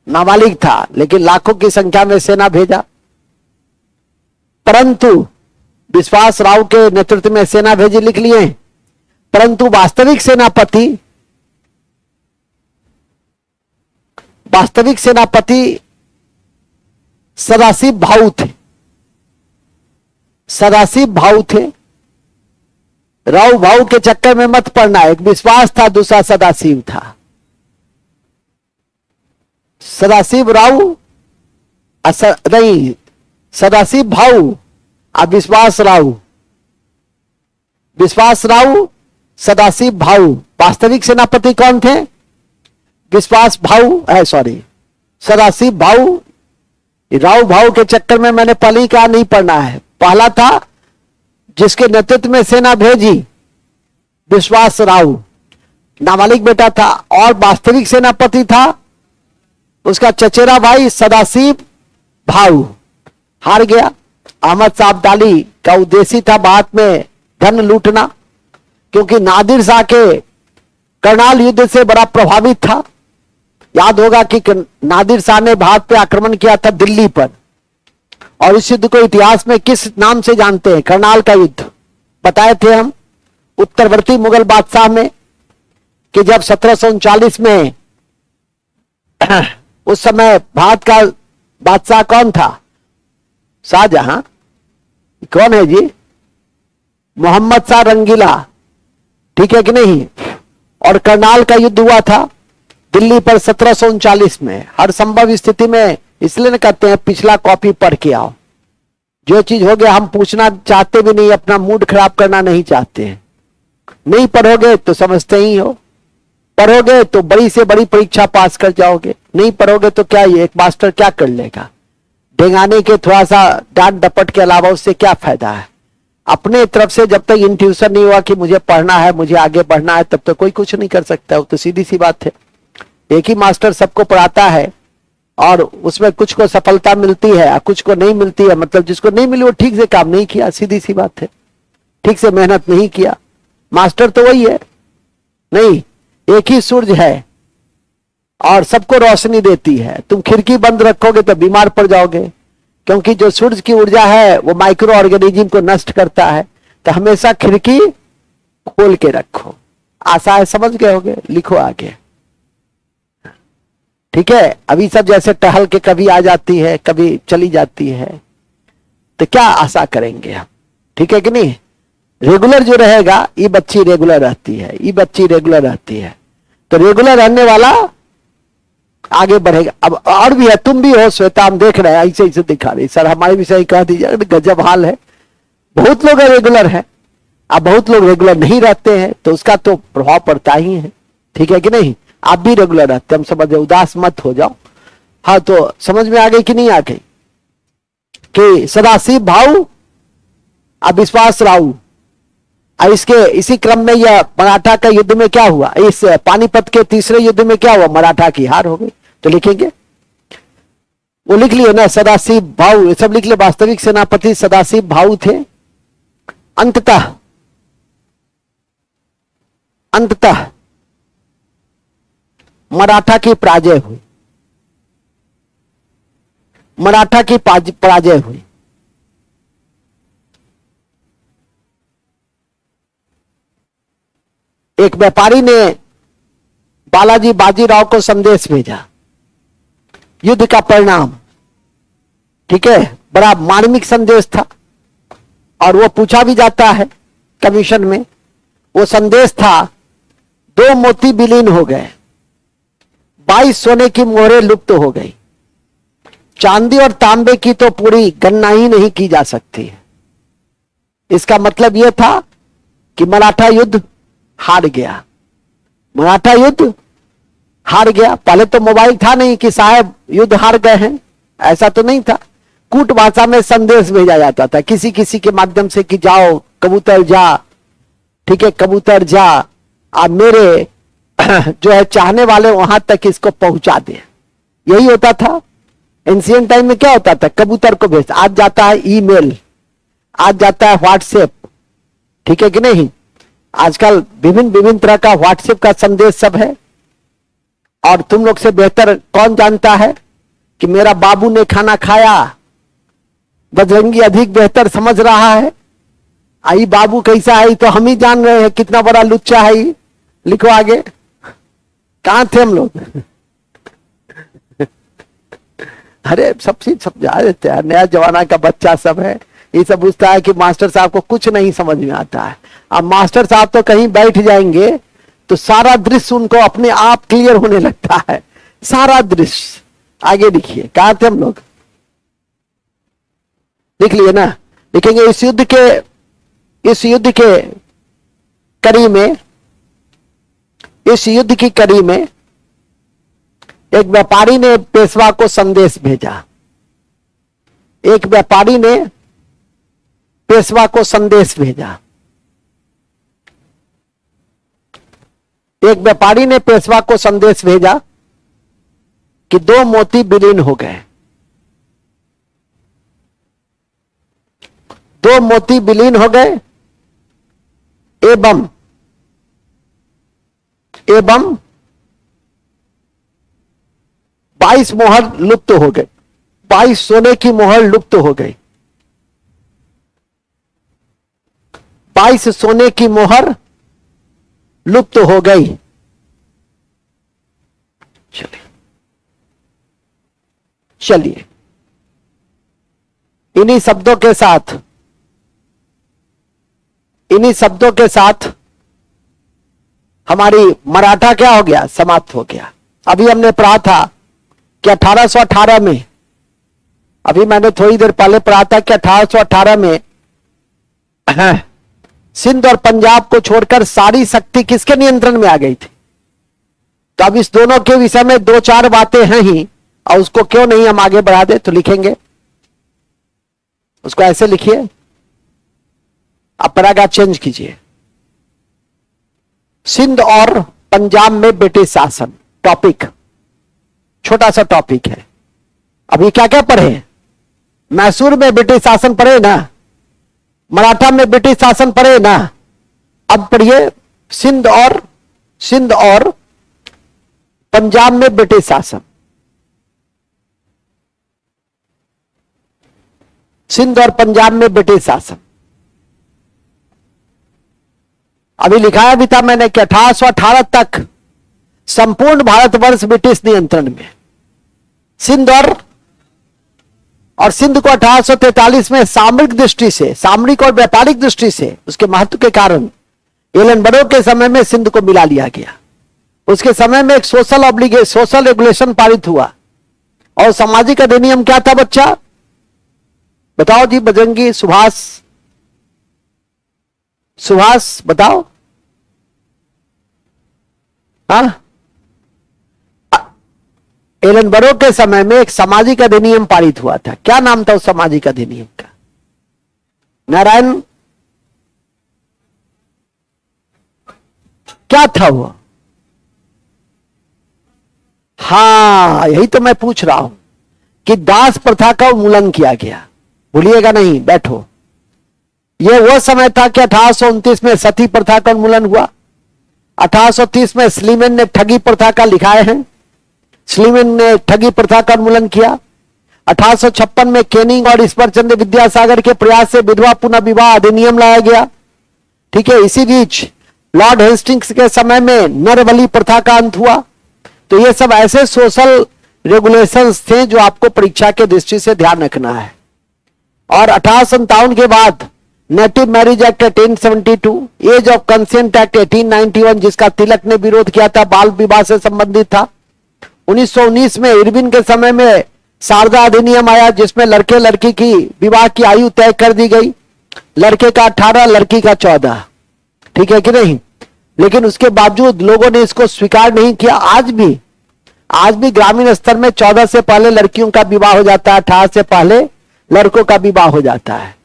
नाबालिग था लेकिन लाखों की संख्या में सेना भेजा। परंतु विश्वास राव के नेतृत्व में सेना भेजी, लिख लिए। परंतु वास्तविक सेनापति सदाशिव भाऊ थे। राव भाऊ के चक्कर में मत पड़ना। एक विश्वास था, दूसरा सदाशिव था। सदाशिव भाऊ और विश्वास राव सदाशिव भाऊ। वास्तविक सेनापति कौन थे? सदाशिव भाऊ। राव भाऊ के चक्कर में मैंने पहले ही कहा नहीं पढ़ना है। पहला था जिसके नेतृत्व में सेना भेजी, विश्वास राव, नाबालिग बेटा था। और वास्तविक सेनापति था उसका चचेरा भाई सदाशिव भाऊ। हार गया। अहमद शाह अब्दाली का उद्देश्य था बाद में धन लूटना, क्योंकि नादिर शाह के करनाल युद्ध से बड़ा प्रभावित था। याद होगा कि नादिर शाह ने भारत पे आक्रमण किया था, दिल्ली पर। और इस युद्ध को इतिहास में किस नाम से जानते हैं? करनाल का युद्ध। बताए थे हम उत्तरवर्ती मुगल बादशाह में कि जब 1739 में उस समय भारत का बादशाह कौन था? शाहजहां। कौन है जी? मोहम्मद शाह रंगीला। ठीक है कि नहीं? और करनाल का युद्ध हुआ था दिल्ली पर 1739 में। हर संभव स्थिति में इसलिए न कहते हैं पिछला कॉपी पढ़ के आओ। जो चीज हो गया हम पूछना चाहते भी नहीं, अपना मूड खराब करना नहीं चाहते हैं। नहीं पढ़ोगे तो समझते ही हो, पढ़ोगे तो बड़ी से बड़ी परीक्षा पास कर जाओगे, नहीं पढ़ोगे तो क्या ये एक मास्टर क्या कर लेगा? डेंगाने के थोड़ा सा डांट डपट के अलावा उससे क्या फायदा है? अपने तरफ से जब तक इंट्यूशन नहीं हुआ कि मुझे पढ़ना है, मुझे आगे बढ़ना है, तब तक कोई कुछ नहीं कर सकता। वो तो सीधी सी बात है। एक ही मास्टर सबको पढ़ाता है और उसमें कुछ को सफलता मिलती है और कुछ को नहीं मिलती है। मतलब जिसको नहीं मिली वो ठीक से काम नहीं किया, सीधी सी बात है। ठीक से मेहनत नहीं किया। मास्टर तो वही है नहीं, एक ही सूरज है और सबको रोशनी देती है। तुम खिड़की बंद रखोगे तो बीमार पड़ जाओगे, क्योंकि जो सूरज की ऊर्जा है वो माइक्रो ऑर्गेनिज्म को नष्ट करता है। तो हमेशा खिड़की खोल के रखो। आशा है समझ गए होगे। लिखो आगे। ठीक है। अभी सब जैसे टहल के कभी आ जाती है कभी चली जाती है, तो क्या आशा करेंगे हम? ठीक है कि नहीं? रेगुलर जो रहेगा, ये बच्ची रेगुलर रहती है, ये बच्ची रेगुलर रहती है। तो रेगुलर रहने वाला आगे बढ़ेगा। अब और भी है, तुम भी हो श्वेता, हम देख रहे हैं ऐसे ऐसे दिखा रही, सर हमारे विषय कह दीजिए, गजब हाल है। बहुत लोग रेगुलर है, अब बहुत लोग रेगुलर नहीं रहते हैं, तो उसका तो प्रभाव पड़ता ही है, ठीक है कि नहीं। आप भी रेगुलर रहते, हम समझ, उदास मत हो जाओ। हाँ, तो समझ में आ गई कि नहीं आ गई कि सदाशिव भाऊ अविश्वास राव। इसके इसी क्रम में यह मराठा का युद्ध में क्या हुआ, इस पानीपत के तीसरे युद्ध में क्या हुआ, मराठा की हार हो गई। तो लिखेंगे, वो लिख लिए ना, सदाशिव भाऊ, सब लिख ले। वास्तविक सेनापति सदाशिव भाऊ थे। अंततः मराठा की पराजय हुई, मराठा की पराजय हुई। एक व्यापारी ने बालाजी बाजीराव को संदेश भेजा, युद्ध का परिणाम, ठीक है, बड़ा मार्मिक संदेश था, और वो पूछा भी जाता है कमीशन में। वो संदेश था, 2 मोती विलीन हो गए, 22 सोने की मोहरें लुप्त हो गई, चांदी और तांबे की तो पूरी गणना ही नहीं की जा सकती है। इसका मतलब यह था कि मराठा युद्ध हार गया, मराठा युद्ध हार गया। पहले तो मोबाइल था नहीं कि साहब युद्ध हार गए हैं, ऐसा तो नहीं था। कूट भाषा में संदेश भेजा जाता था किसी किसी के माध्यम से कि जाओ कबूतर जा, ठीक है, कबूतर जा, आप मेरे जो है चाहने वाले वहां तक इसको पहुंचा दे। यही होता था एंशिएंट टाइम में। क्या होता था, कबूतर को भेज, आज जाता है ईमेल, आज जाता है व्हाट्सएप, ठीक है कि नहीं। आजकल विभिन्न तरह का व्हाट्सएप का संदेश सब है, और तुम लोग से बेहतर कौन जानता है कि मेरा बाबू ने खाना खाया, बजरंगी अधिक बेहतर समझ रहा है। आई बाबू कैसा है तो हम ही जान रहे हैं, कितना बड़ा लुच्चा है। लिखो आगे, कहां थे हम लोग अरे सब चीज समझा देते हैं, नया जमाना का बच्चा सब है, ये सब पूछता है कि मास्टर साहब को कुछ नहीं समझ में आता है। अब मास्टर साहब तो कहीं बैठ जाएंगे तो सारा दृश्य उनको अपने आप क्लियर होने लगता है, सारा दृश्य। आगे लिखिए, कहां थे हम लोग, लिख लिए ना। लिखेंगे, इस युद्ध के कड़ी में, इस युद्ध की कड़ी में एक व्यापारी ने पेशवा को संदेश भेजा, एक व्यापारी ने पेशवा को संदेश भेजा, एक व्यापारी ने पेशवा को संदेश भेजा कि 2 मोती विलीन हो गए, 2 मोती विलीन हो गए, एवं 22 मोहर लुप्त हो गए, 22 सोने की मोहर लुप्त हो गई, 22 सोने की मोहर लुप्त हो गई। चलिए इन्हीं शब्दों के साथ हमारी मराठा क्या हो गया, समाप्त हो गया। अभी हमने पढ़ा था कि 1818 में, अभी मैंने थोड़ी देर पहले पढ़ा था कि 1818 में सिंध और पंजाब को छोड़कर सारी शक्ति किसके नियंत्रण में आ गई थी। तो अब इस दोनों के विषय में 2-4 बातें हैं ही, और उसको क्यों नहीं हम आगे बढ़ा दे। तो लिखेंगे, उसको ऐसे लिखिए, अब पैराग्राफ चेंज कीजिए। सिंध और पंजाब में ब्रिटिश शासन, टॉपिक छोटा सा टॉपिक है। अभी क्या क्या पढ़े, मैसूर में ब्रिटिश शासन पढ़े ना, मराठा में ब्रिटिश शासन पढ़े ना। अब पढ़िए सिंध और पंजाब में ब्रिटिश शासन, सिंध और पंजाब में ब्रिटिश शासन। अभी लिखाया भी था मैंने कि 1818 तक संपूर्ण भारतवर्ष ब्रिटिश नियंत्रण में। सिंध और सिंध को 1843 में सामरिक दृष्टि से, सामरिक और व्यापारिक दृष्टि से उसके महत्व के कारण एलन बरो के समय में सिंध को मिला लिया गया। उसके समय में एक सोशल रेगुलेशन पारित हुआ। और सामाजिक अधिनियम क्या था बच्चा? बताओ जी, बजरंगी, सुभाष बताओ। हाँ, एलनबरो के समय में एक सामाजिक अधिनियम पारित हुआ था। क्या नाम था उस सामाजिक अधिनियम का? नारायण, क्या था वो? हाँ, यही तो मैं पूछ रहा हूं कि दास प्रथा का उन्मूलन किया गया। भूलिएगा नहीं, बैठो। यह वो समय था कि 1829 में सती प्रथा का उन्मूलन हुआ। 1830 में स्लीमैन ने ठगी प्रथा का लिखाए हैं। स्लीमैन ने ठगी प्रथा का उन्मूलन किया। 1856 में केनिंग और ईश्वरचंद्र विद्यासागर के प्रयास से विधवा पुनः विवाह अधिनियम लाया गया। ठीक है। इसी बीच लॉर्ड हेस्टिंग्स के समय में नरबली प्रथा का अंत हुआ। तो ये सब ऐसे सोशल रेगुलेशंस थे जो आपको परीक्षा के दृष्टि से ध्यान रखना है। और 1857 के बाद native marriage act 1872, age of consent act 1891 जिसका तिलक ने विरोध किया था, बाल विवाह से संबंधित था। 1919 में इरविन के समय में शारदा अधिनियम आया जिसमें लड़के लड़की की विवाह की आयु तय कर दी गई। लड़के का 18, लड़की का 14। ठीक है कि नहीं? लेकिन उसके बावजूद लोगों ने इसको स्वीकार नहीं किया। आज भी ग्रामीण स्तर में 14 से पहले लड़कियों का विवाह हो जाता है, 18 से पहले लड़कों का विवाह हो जाता है।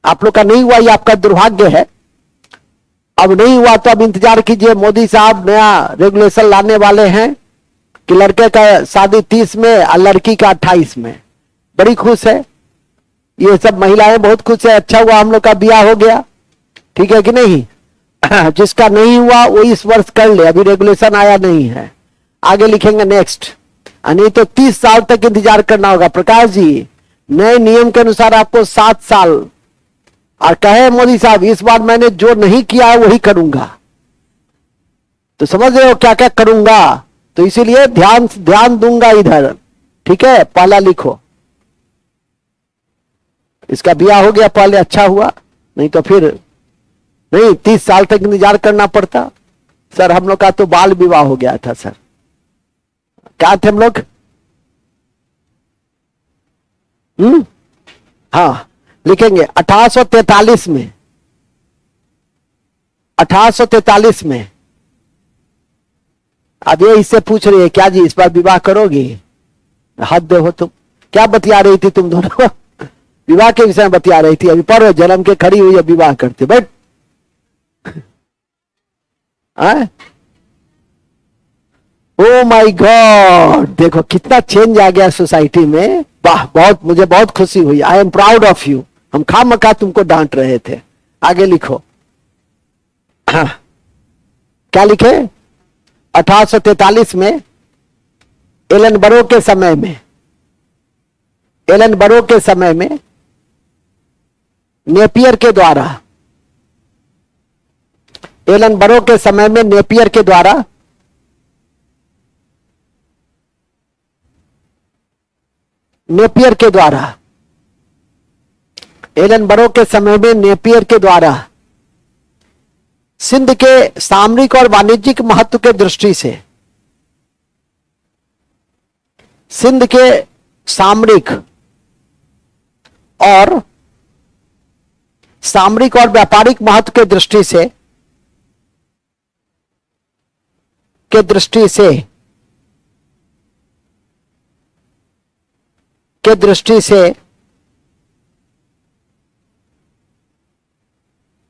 आप लोग का नहीं हुआ, ये आपका दुर्भाग्य है। अब नहीं हुआ तो अब इंतजार कीजिए, मोदी साहब नया रेगुलेशन लाने वाले हैं कि लड़के का शादी 30 में और लड़की का 28 में। बड़ी खुश है ये सब महिलाएं, बहुत खुश है। अच्छा हुआ हम लोग का ब्याह हो गया। ठीक है कि नहीं? जिसका नहीं हुआ वो इस वर्ष कर ले, अभी रेगुलेशन आया नहीं है। आगे लिखेंगे नेक्स्ट। नहीं तो 30 साल तक इंतजार करना होगा। प्रकाश जी, नए नियम के अनुसार आपको 7 साल। और कहे मोदी साहब इस बार मैंने जो नहीं किया है वही करूंगा। तो समझ रहे हो क्या क्या करूंगा? तो इसीलिए ध्यान दूंगा इधर। ठीक है, पहला लिखो। इसका ब्याह हो गया पहले, अच्छा हुआ। नहीं तो फिर नहीं, 30 साल तक इंतजार करना पड़ता। सर हम लोग का तो बाल विवाह हो गया था। सर क्या थे हम लोग? हाँ, लिखेंगे 1843 में। 1843 में। अब ये इससे पूछ रही है क्या जी इस बार विवाह करोगी? हद हो तुम। क्या बतिया रही थी तुम दोनों? विवाह के विषय में बतिया रही थी। अभी पर जन्म के खड़ी हुई है, विवाह करते बैठ। ओ माय गॉड, देखो कितना चेंज आ गया सोसाइटी में। वाह, मुझे बहुत खुशी हुई। I am proud of you. हम खामखा तुमको डांट रहे थे। आगे लिखो। हाँ, क्या लिखे? 1843 में एलनबरो के समय में नेपियर के द्वारा सिंध के सामरिक और वाणिज्यिक महत्व के दृष्टि से सिंध के सामरिक और व्यापारिक महत्व के दृष्टि से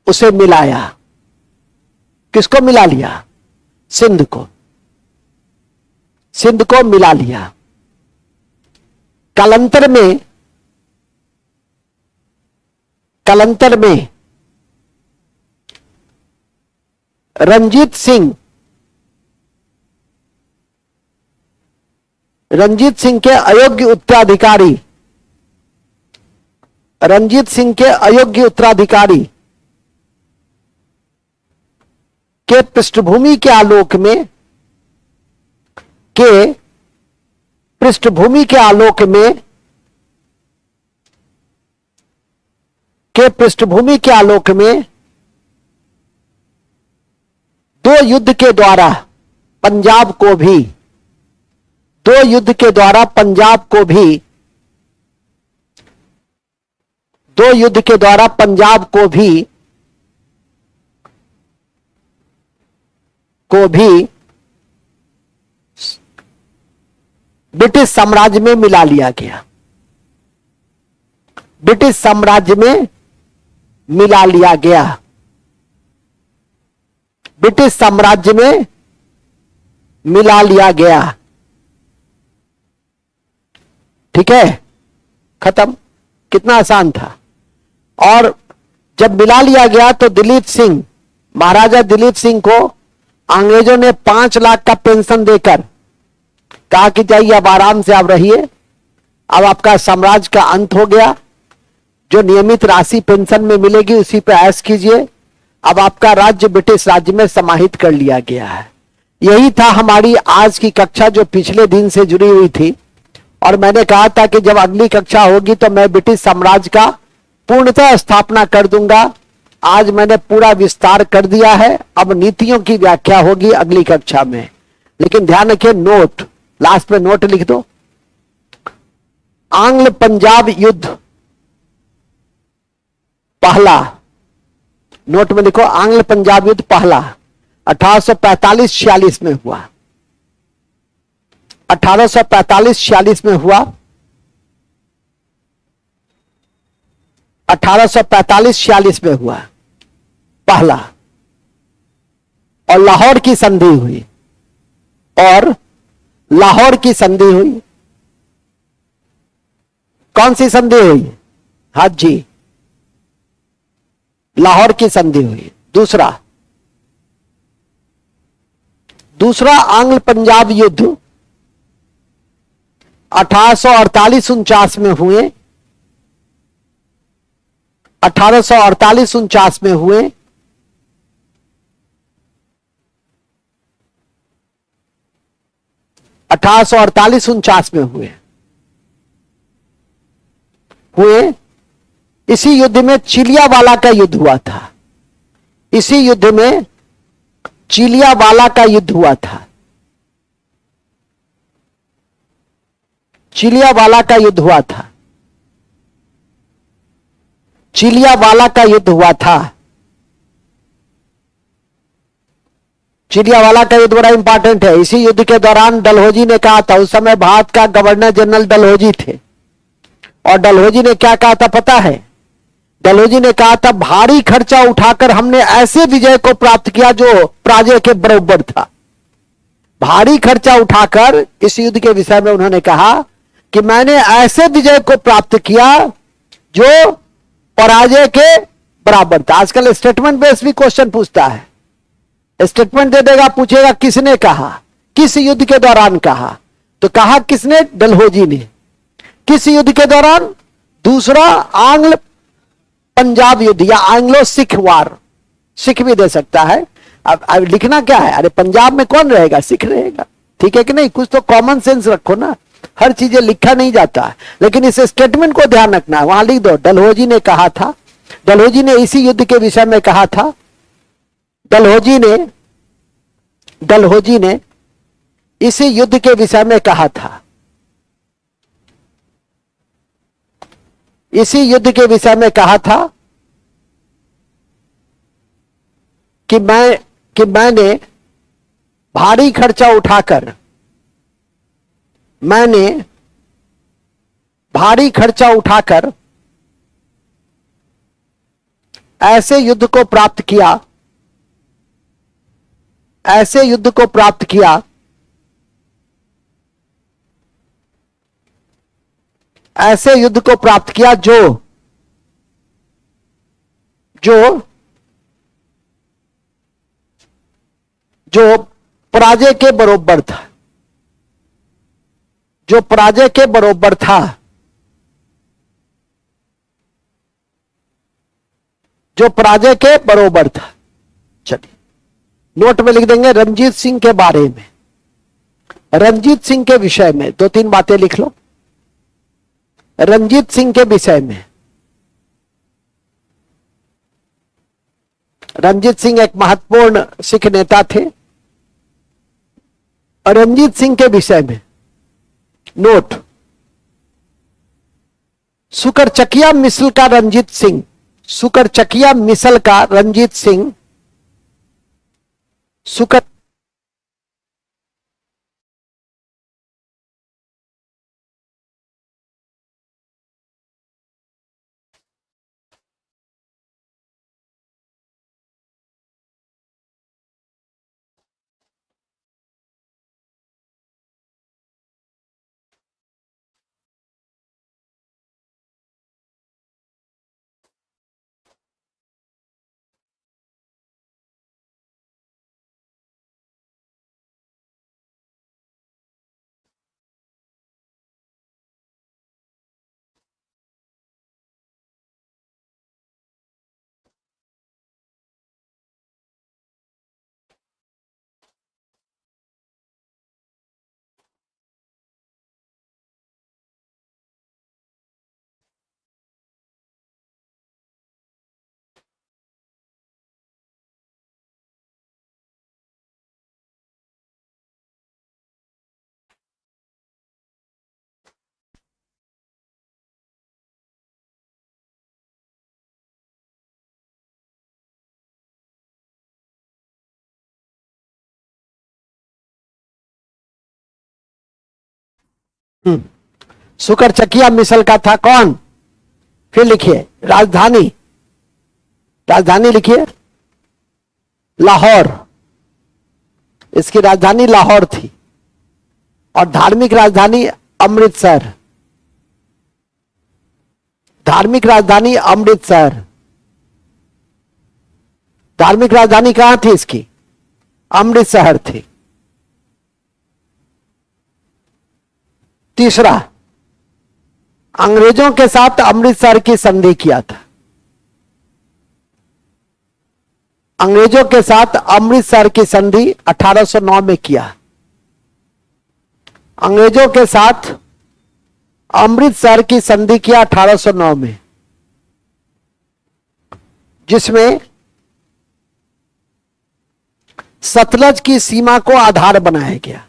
उसे मिलाया। किसको मिला लिया? सिंध को मिला लिया। कालांतर में रंजीत सिंह के अयोग्य उत्तराधिकारी के पृष्ठभूमि के आलोक में 2 युद्ध के द्वारा पंजाब को भी, दो युद्ध के द्वारा पंजाब को भी, दो युद्ध के द्वारा पंजाब को भी ब्रिटिश साम्राज्य में मिला लिया गया, ब्रिटिश साम्राज्य में मिला लिया गया, ब्रिटिश साम्राज्य में मिला लिया गया। ठीक है, खत्म। कितना आसान था। और जब मिला लिया गया तो दिलीप सिंह, महाराजा दिलीप सिंह को अंग्रेजों ने 5 लाख का पेंशन देकर कहा कि जाइए अब आराम से आप रहिए, अब आपका साम्राज्य का अंत हो गया, जो नियमित राशि पेंशन में मिलेगी उसी पे ऐश कीजिए, अब आपका राज्य ब्रिटिश राज्य में समाहित कर लिया गया है। यही था हमारी आज की कक्षा जो पिछले दिन से जुड़ी हुई थी, और मैंने कहा था कि जब अगली कक्षा होगी तो मैं ब्रिटिश साम्राज्य का पूर्णतः स्थापना कर दूंगा। आज मैंने पूरा विस्तार कर दिया है, अब नीतियों की व्याख्या होगी अगली कक्षा में। लेकिन ध्यान रखिए, नोट, लास्ट में नोट लिख दो। आंग्ल पंजाब युद्ध पहला, नोट में लिखो, आंग्ल पंजाब युद्ध पहला 1845-46 में हुआ, 1845-46 में हुआ, 1845-46 में हुआ पहला, और लाहौर की संधि हुई, और लाहौर की संधि हुई। कौन सी संधि हुई? हाँ जी, लाहौर की संधि हुई। दूसरा, दूसरा आंग्ल पंजाब युद्ध 1848-49 में हुए, 1848-49 में हुए, 1848-49 में हुए। इसी युद्ध में चिलियावाला का युद्ध हुआ था, इसी युद्ध में चिलियावाला का युद्ध हुआ था, चिलियावाला का युद्ध हुआ था, चिलियावाला का युद्ध हुआ था। चिलियावाला का युद्ध बड़ा इंपॉर्टेंट है। इसी युद्ध के दौरान डलहौजी ने कहा था, उस समय भारत का गवर्नर जनरल डलहौजी थे, और डलहौजी ने क्या कहा था पता है? डलहौजी ने कहा था, भारी खर्चा उठाकर हमने ऐसे विजय को प्राप्त किया जो पराजय के बराबर था। भारी खर्चा उठाकर इस युद्ध के विषय में उन्होंने कहा कि मैंने ऐसे विजय को प्राप्त किया जो पराजय के बराबर था। आजकल स्टेटमेंट बेस्ड भी क्वेश्चन पूछता है, स्टेटमेंट दे देगा, पूछेगा किसने कहा, किस युद्ध के दौरान कहा, तो कहा किसने? डलहौजी ने। किस युद्ध के दौरान? दूसरा आंग्ल पंजाब युद्ध या एंग्लो सिख वार, सिख भी दे सकता है। अब लिखना क्या है? अरे पंजाब में कौन रहेगा? सिख रहेगा। ठीक है कि नहीं? कुछ तो कॉमन सेंस रखो ना, हर चीजें लिखा नहीं जाता है, लेकिन इस स्टेटमेंट को ध्यान रखना है। वहां लिख दो, डलहौजी ने कहा था, डलहौजी ने इसी युद्ध के विषय में कहा था, डलहौजी ने इसी युद्ध के विषय में कहा था, इसी युद्ध के विषय में कहा था कि मैंने भारी खर्चा उठाकर, मैंने भारी खर्चा उठाकर ऐसे युद्ध को प्राप्त किया, ऐसे युद्ध को प्राप्त किया, ऐसे युद्ध को प्राप्त किया जो पराजय के बराबर था, जो पराजय के बराबर था, जो पराजय के बराबर था। चलिए नोट में लिख देंगे रणजीत सिंह के बारे में, रणजीत सिंह के विषय में 2-3 बातें लिख लो। रणजीत सिंह के विषय में, रणजीत सिंह एक महत्वपूर्ण सिख नेता थे, रंजीत सिंह के विषय में नोट, सुकरचकिया मिसल का रंजीत सिंह, सुकरचकिया मिसल का रंजीत सिंह, सुकर सुकरचकिया मिसल का था कौन? फिर लिखिए राजधानी, राजधानी लिखिए लाहौर, इसकी राजधानी लाहौर थी। और धार्मिक राजधानी अमृतसर, धार्मिक राजधानी अमृतसर। धार्मिक राजधानी कहां थी इसकी? अमृतसर थी। तीसरा, अंग्रेजों के साथ अमृतसर की संधि किया था। अंग्रेजों के साथ अमृतसर की संधि 1809 में किया। अंग्रेजों के साथ अमृतसर की संधि किया 1809 में, जिसमें सतलज की सीमा को आधार बनाया गया,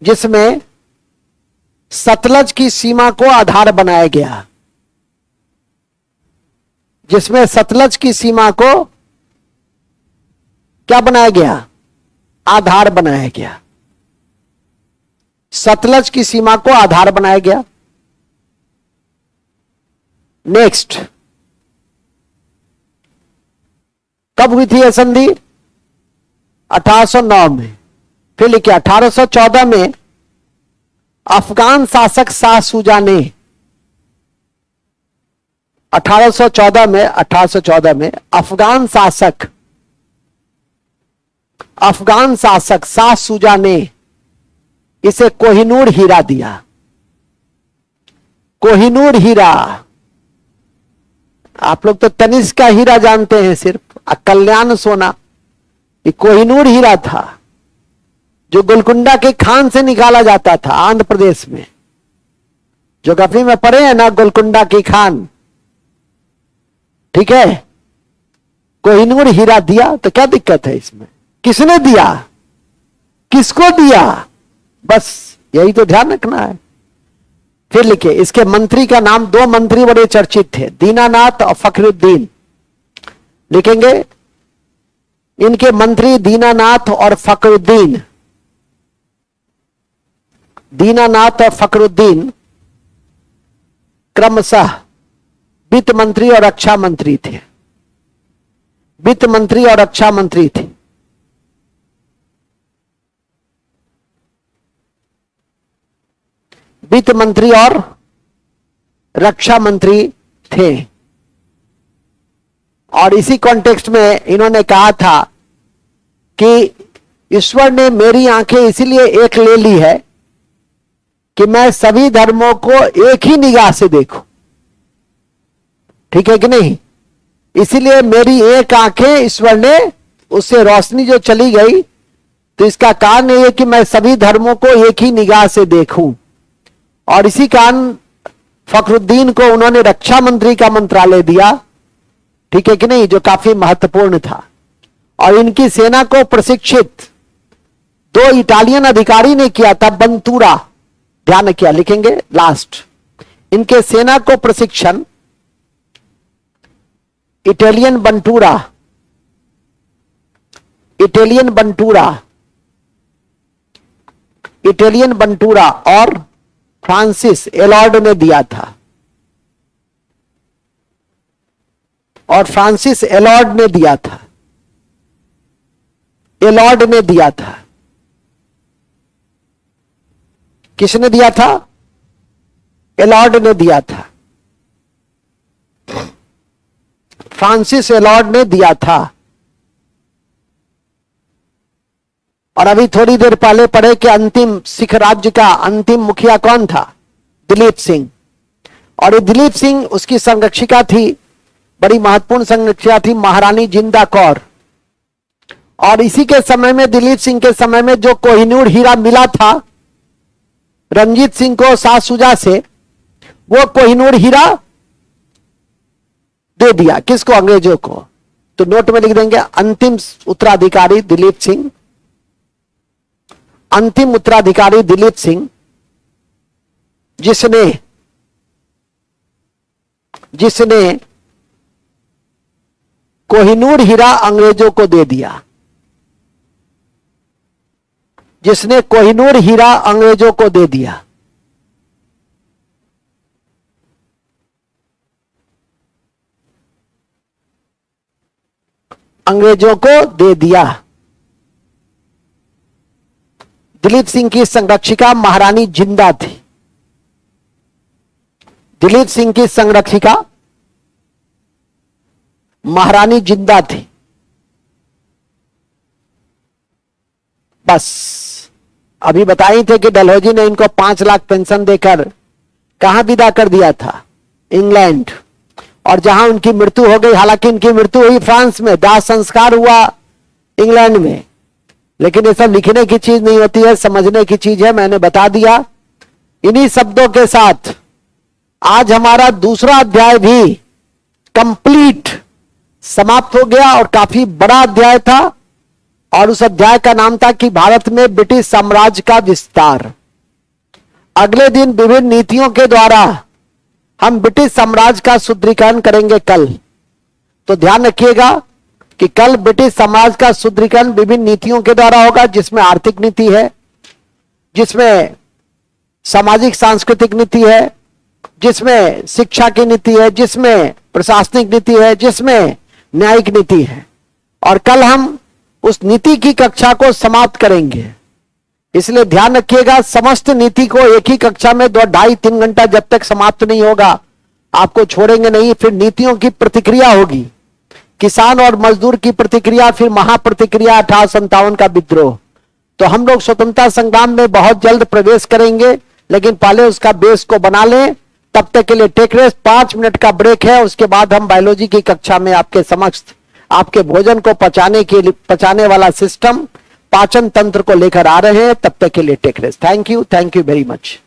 जिसमें सतलज की सीमा को आधार बनाया गया, जिसमें सतलज की सीमा को क्या बनाया गया? आधार बनाया गया। सतलज की सीमा को आधार बनाया गया। नेक्स्ट, कब हुई थी यह संधि? 1809 में। फिर लिखिए 1814 में अफगान शासक शाह सूजा ने 1814 में अफगान शासक शाह सूजा ने इसे कोहिनूर हीरा दिया। कोहिनूर हीरा, आप लोग तो तनिष्क का हीरा जानते हैं सिर्फ, कल्याण सोना, ये कोहिनूर हीरा था जो गोलकुंडा के खान से निकाला जाता था आंध्र प्रदेश में। ज्योग्राफी में पढ़े हैं ना गोलकुंडा की खान, ठीक है। कोहिनूर हीरा दिया तो क्या दिक्कत है इसमें? किसने दिया, किसको दिया, बस यही तो ध्यान रखना है। फिर लिखिए इसके मंत्री का नाम, दो मंत्री बड़े चर्चित थे, दीनानाथ और फखरुद्दीन। लिखेंगे इनके मंत्री दीनानाथ और फखरुद्दीन। दीनानाथ और फखरुद्दीन क्रमशः वित्त मंत्री और रक्षा मंत्री थे। वित्त मंत्री और रक्षा मंत्री थे। वित्त मंत्री और रक्षा मंत्री थे। और इसी कॉन्टेक्स्ट में इन्होंने कहा था कि ईश्वर ने मेरी आंखें इसीलिए एक ले ली है कि मैं सभी धर्मों को एक ही निगाह से देखूं, ठीक है कि नहीं। इसीलिए मेरी एक आंखें ईश्वर ने, उससे रोशनी जो चली गई, तो इसका कारण यह है कि मैं सभी धर्मों को एक ही निगाह से देखूं। और इसी कारण फखरुद्दीन को उन्होंने रक्षा मंत्री का मंत्रालय दिया, ठीक है कि नहीं, जो काफी महत्वपूर्ण था। और इनकी सेना को प्रशिक्षित दो इटालियन अधिकारी ने किया था, बंतूरा, ध्यान किया, लिखेंगे लास्ट। इनके सेना को प्रशिक्षण इटालियन बंटूरा, इटालियन बंटूरा, इटालियन बंटूरा और फ्रांसिस एलॉर्ड ने दिया था, और फ्रांसिस एलॉर्ड ने दिया था, एलॉर्ड ने दिया था। किसने दिया था? एलॉर्ड ने दिया था, फ्रांसिस एलॉर्ड ने दिया था। और अभी थोड़ी देर पहले पढ़े कि अंतिम सिख राज्य का अंतिम मुखिया कौन था? दिलीप सिंह। और ये दिलीप सिंह, उसकी संरक्षिका थी, बड़ी महत्वपूर्ण संरक्षिका थी, महारानी जिंदा कौर। और इसी के समय में, दिलीप सिंह के समय में, जो कोहिनूर हीरा मिला था रंजीत सिंह को सासुजा से, वो कोहिनूर हीरा दे दिया। किसको? अंग्रेजों को। तो नोट में लिख देंगे अंतिम उत्तराधिकारी दिलीप सिंह, अंतिम उत्तराधिकारी दिलीप सिंह, जिसने कोहिनूर हीरा अंग्रेजों को दे दिया, जिसने कोहिनूर हीरा अंग्रेजों को दे दिया। अंग्रेजों को दे दिया। दिलीप सिंह की संरक्षिका महारानी जिंदा थी। दिलीप सिंह की संरक्षिका महारानी जिंदा थी। बस अभी बताई थे कि डलहौजी ने इनको 5 लाख पेंशन देकर कहां विदा कर दिया था? इंग्लैंड। और जहां उनकी मृत्यु हो गई, हालांकि इनकी मृत्यु हुई फ्रांस में, दाह संस्कार हुआ इंग्लैंड में, लेकिन ये सब लिखने की चीज नहीं होती है, समझने की चीज है। मैंने बता दिया। इन्हीं शब्दों के साथ आज हमारा दूसरा अध्याय भी कंप्लीट समाप्त हो गया, और काफी बड़ा अध्याय था। और उस अध्याय का नाम था कि भारत में ब्रिटिश साम्राज्य का विस्तार। अगले दिन विभिन्न नीतियों के द्वारा हम ब्रिटिश साम्राज्य का सुदृढ़ीकरण करेंगे कल। तो ध्यान रखिएगा कि कल ब्रिटिश साम्राज्य का सुदृढ़ीकरण विभिन्न नीतियों के द्वारा होगा, जिसमें आर्थिक नीति है, जिसमें सामाजिक सांस्कृतिक नीति है, जिसमें शिक्षा की नीति है, जिसमें प्रशासनिक नीति है, जिसमें न्यायिक नीति है। और कल हम उस नीति की कक्षा को समाप्त करेंगे। इसलिए ध्यान रखिएगा, समस्त नीति को एक ही कक्षा में 2-2.5-3 घंटा जब तक समाप्त नहीं होगा आपको छोड़ेंगे नहीं। फिर नीतियों की प्रतिक्रिया होगी, किसान और मजदूर की प्रतिक्रिया, फिर महाप्रतिक्रिया 1857 का विद्रोह। तो हम लोग स्वतंत्रता संग्राम में बहुत जल्द प्रवेश करेंगे, लेकिन पहले उसका बेस को बना लें। तब तक के लिए टेक रेस्ट, 5 मिनट का ब्रेक है। उसके बाद हम बायोलॉजी की कक्षा में आपके समक्ष आपके भोजन को पचाने वाला सिस्टम, पाचन तंत्र को लेकर आ रहे हैं। तब तक के लिए take rest. Thank you very much.